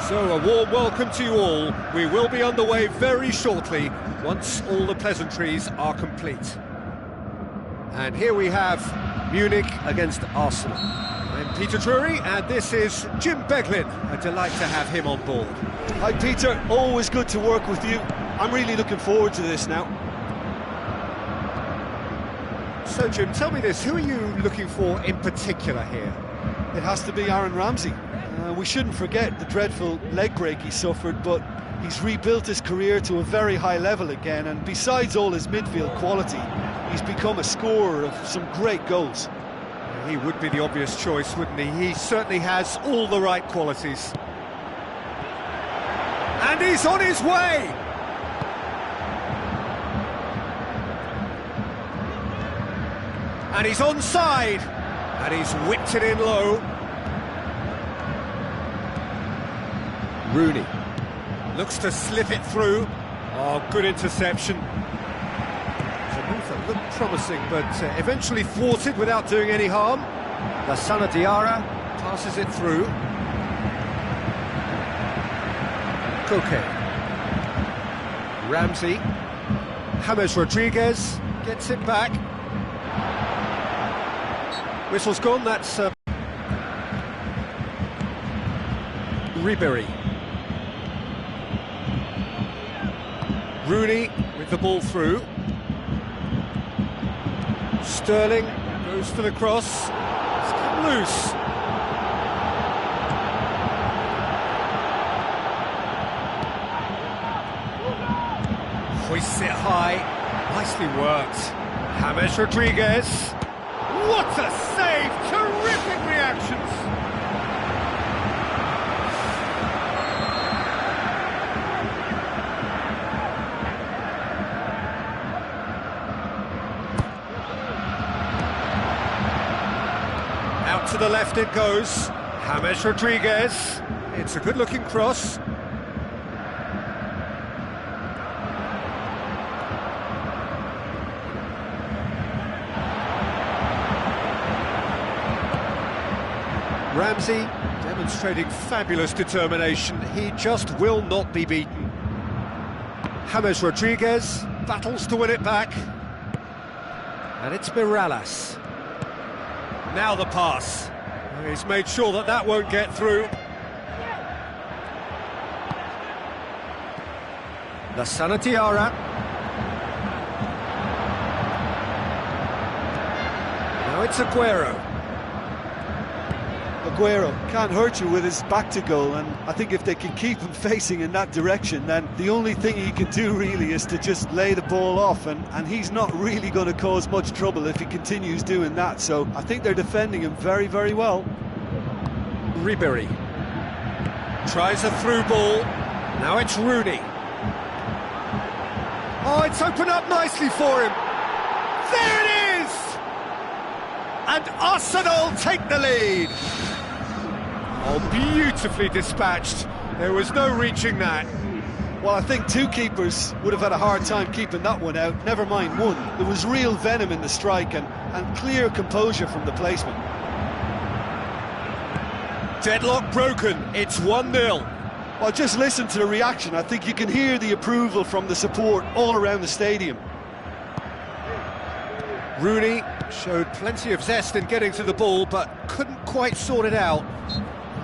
So a warm welcome to you all. We will be underway very shortly, once all the pleasantries are complete. And here we have Munich against Arsenal. I'm Peter Drury, and this is Jim Beglin. A delight to have him on board. Hi Peter, always good to work with you. I'm really looking forward to this now. So Jim, tell me this, who are you looking for in particular here? It has to be Aaron Ramsey. We shouldn't forget the dreadful leg break he suffered, but he's rebuilt his career to a very high level again, and besides all his midfield quality, he's become a scorer of some great goals. He would be the obvious choice, wouldn't he? He certainly has all the right qualities. And he's on his way! And he's onside! And he's whipped it in low. Rooney looks to slip it through. Oh, good interception. It's a move that looked promising, but eventually thwarted without doing any harm. Lassana Diarra passes it through. Kaue. Ramsey. James Rodriguez gets it back. Whistle's gone, that's Ribery. Rooney with the ball through. Sterling goes for the cross. It's come loose. Hoists it high. Nicely worked. James Rodriguez. What a save! Terrific reactions! Out to the left it goes. James Rodriguez. It's a good-looking cross. Ramsey demonstrating fabulous determination. He just will not be beaten. James Rodriguez battles to win it back. And it's Mirallas. Now the pass. He's made sure that that won't get through. La Sanatiara. Now it's Aguero. Aguero can't hurt you with his back to goal, and I think if they can keep him facing in that direction, then the only thing he can do really is to just lay the ball off, and he's not really going to cause much trouble if he continues doing that. So I think they're defending him very, very well. Ribery tries a through ball. Now it's Rooney. Oh, it's opened up nicely for him. There it is! And Arsenal take the lead. Oh, beautifully dispatched. There was no reaching that. Well, I think two keepers would have had a hard time keeping that one out, never mind one. There was real venom in the strike and clear composure from the placement. Deadlock broken, it's 1-0. Well, just listen to the reaction. I think you can hear the approval from the support all around the stadium. Rooney showed plenty of zest in getting to the ball, but couldn't quite sort it out.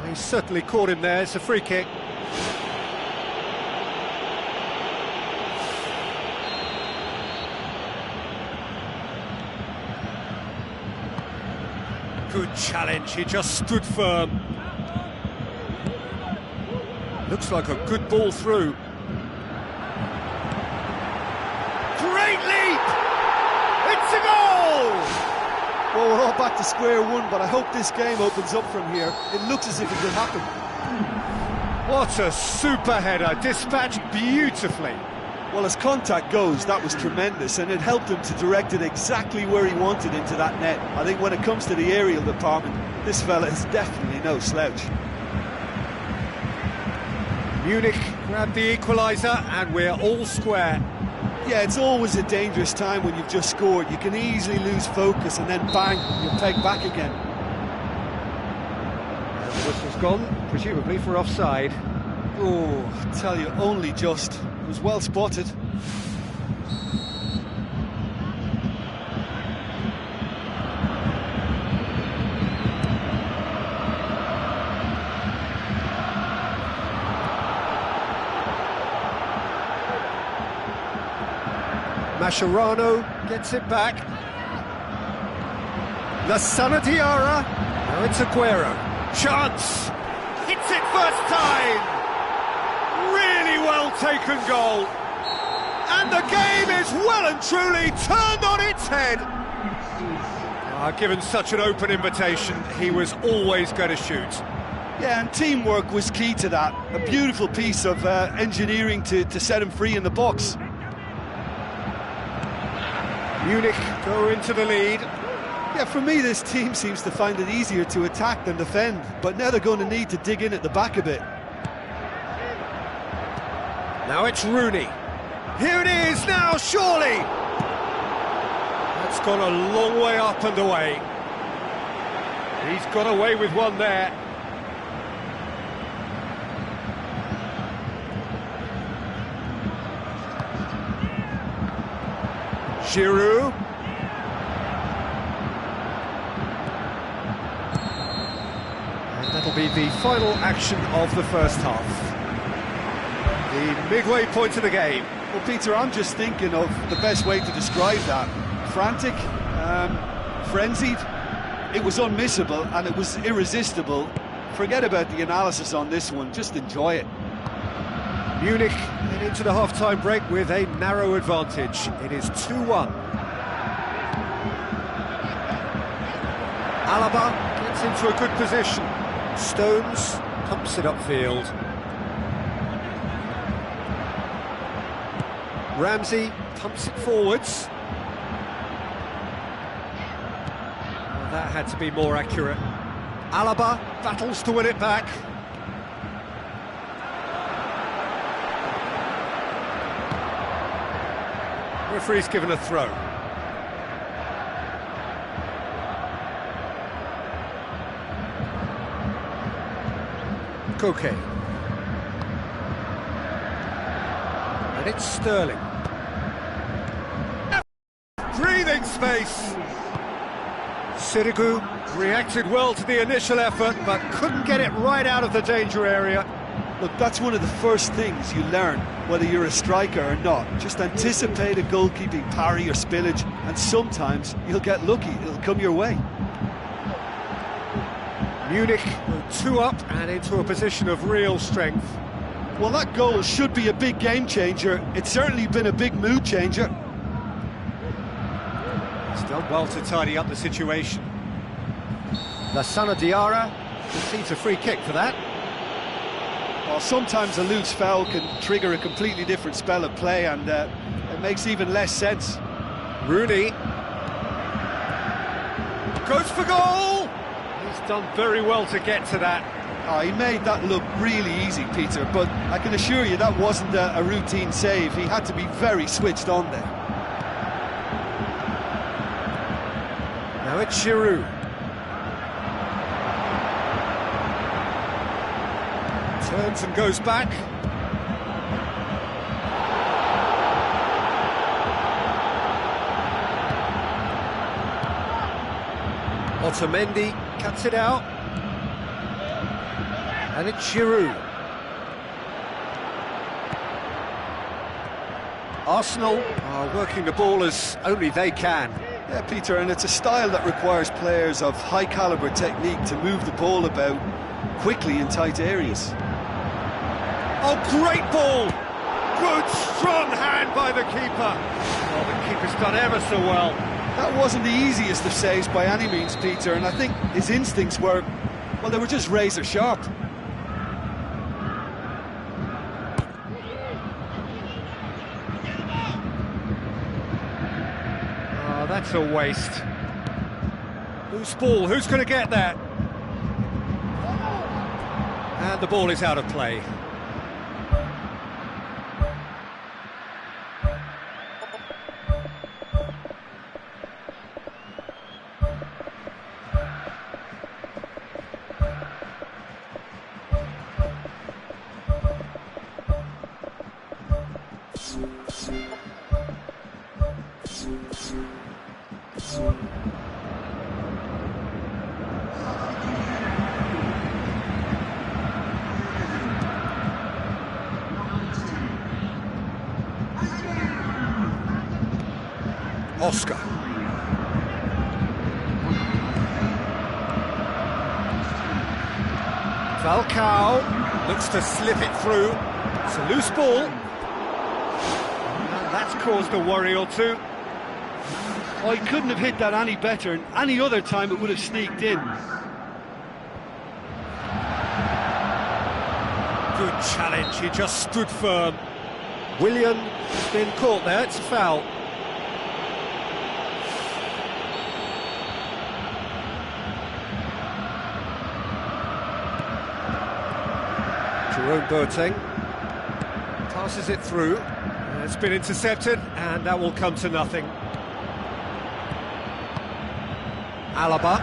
He certainly caught him there. It's a free kick. Good challenge, he just stood firm. Looks like a good ball through. Great leap! It's a goal! Well, we're all back to square one, but I hope this game opens up from here. It looks as if it could happen. What a super header, dispatched beautifully. Well, as contact goes, that was tremendous, and it helped him to direct it exactly where he wanted into that net. I think when it comes to the aerial department, this fella is definitely no slouch. Munich grabbed the equaliser, and we're all square. Yeah, it's always a dangerous time when you've just scored. You can easily lose focus, and then bang, you're pegged back again. And the whistle's gone, presumably for offside. Oh, I tell you, only just. It was well spotted. Mascherano gets it back. La Sanatiara. Now it's Aguero. Chance. Hits it first time. Really well taken goal. And the game is well and truly turned on its head. Given such an open invitation, he was always going to shoot. Yeah, and teamwork was key to that. A beautiful piece of engineering to set him free in the box. Munich go into the lead. Yeah, for me, this team seems to find it easier to attack than defend, but now they're going to need to dig in at the back a bit. Now it's Rooney. Here it is now, surely! That's gone a long way up and away. He's got away with one there. Giroud. And that'll be the final action of the first half. The midway point of the game. Well, Peter, I'm just thinking of the best way to describe that. Frantic, frenzied. It was unmissable and it was irresistible. Forget about the analysis on this one, just enjoy it. Munich head into the half-time break with a narrow advantage. It is 2-1. Alaba gets into a good position. Stones pumps it upfield. Ramsey pumps it forwards. Well, that had to be more accurate. Alaba battles to win it back. Referee's given a throw. Kaue. And it's Sterling. space. Sirigu reacted well to the initial effort, but couldn't get it right out of the danger area. Look, that's one of the first things you learn, whether you're a striker or not. Just anticipate a goalkeeping parry or spillage, and sometimes you'll get lucky, it'll come your way. Munich were 2 up and into a position of real strength. Well, that goal should be a big game changer. It's certainly been a big mood changer. He's done well to tidy up the situation. Lassana Diarra receives a free kick for that. Well, sometimes a loose foul can trigger a completely different spell of play, and it makes even less sense. Rooney goes for goal! He's done very well to get to that. Oh, he made that look really easy, Peter, but I can assure you that wasn't a routine save. He had to be very switched on there. Now it's Giroud. Turns and goes back. Otamendi cuts it out. And it's Giroud. Arsenal are working the ball as only they can. Yeah, Peter, and it's a style that requires players of high-caliber technique to move the ball about quickly in tight areas. Oh, great ball! Good, strong hand by the keeper. Oh, the keeper's done ever so well. That wasn't the easiest of saves by any means, Peter, and I think his instincts were, well, they were just razor sharp. Oh, that's a waste. Loose ball, who's going to get that? And the ball is out of play. Oscar. Falcao looks to slip it through. It's a loose ball. And that's caused a worry or two. Oh, he couldn't have hit that any better, and any other time it would have sneaked in. Good challenge, he just stood firm. Willian has been caught there, it's a foul. Jerome Boateng passes it through. It's been intercepted, and that will come to nothing. Alaba.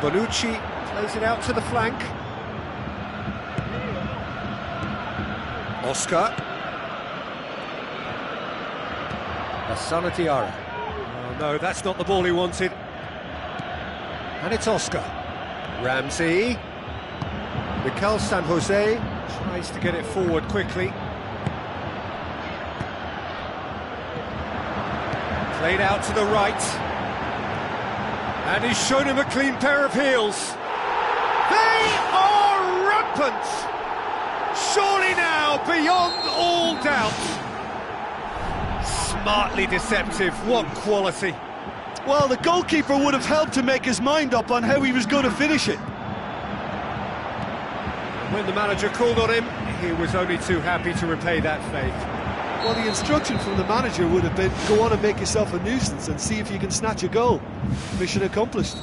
Bonucci plays it out to the flank. Oscar. Lassana Diarra. Oh no, that's not the ball he wanted. And it's Oscar. Ramsey. Mikel San Jose tries to get it forward quickly. Played out to the right. And he's shown him a clean pair of heels. They are rampant! Surely now, beyond all doubt. Smartly deceptive, what quality. Well, the goalkeeper would have helped to make his mind up on how he was going to finish it. When the manager called on him, he was only too happy to repay that faith. Well, the instruction from the manager would have been, go on and make yourself a nuisance and see if you can snatch a goal. Mission accomplished.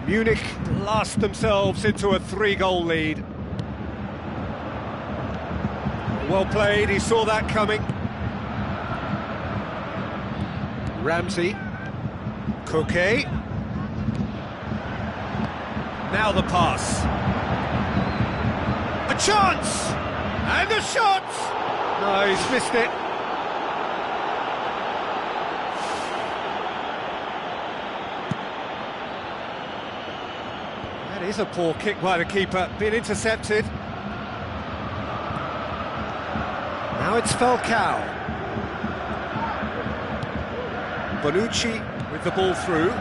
Munich blast themselves into a 3-goal lead. Well played, he saw that coming. Ramsey. Kaue. Now the pass. A chance! And a shot! No, he's missed it. That is a poor kick by the keeper, being intercepted. Now it's Falcao. Bonucci with the ball through.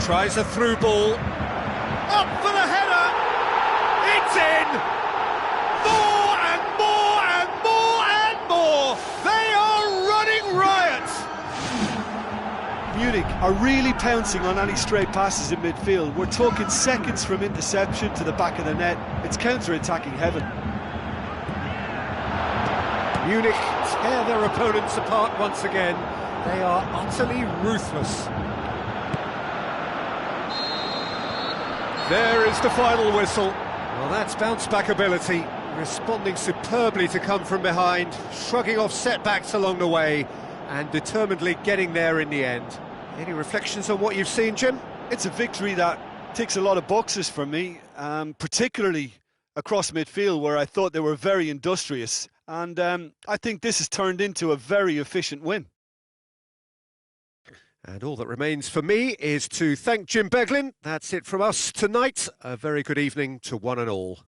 Tries a through ball. Up for the header! It's in! More and more and more and more! They are running riot! Munich are really pouncing on any stray passes in midfield. We're talking seconds from interception to the back of the net. It's counter-attacking heaven. Munich tear their opponents apart once again. They are utterly ruthless. There is the final whistle. Well, that's bounce-back ability, responding superbly to come from behind, shrugging off setbacks along the way, and determinedly getting there in the end. Any reflections on what you've seen, Jim? It's a victory that ticks a lot of boxes for me, particularly across midfield, where I thought they were very industrious. And I think this has turned into a very efficient win. And all that remains for me is to thank Jim Beglin. That's it from us tonight. A very good evening to one and all.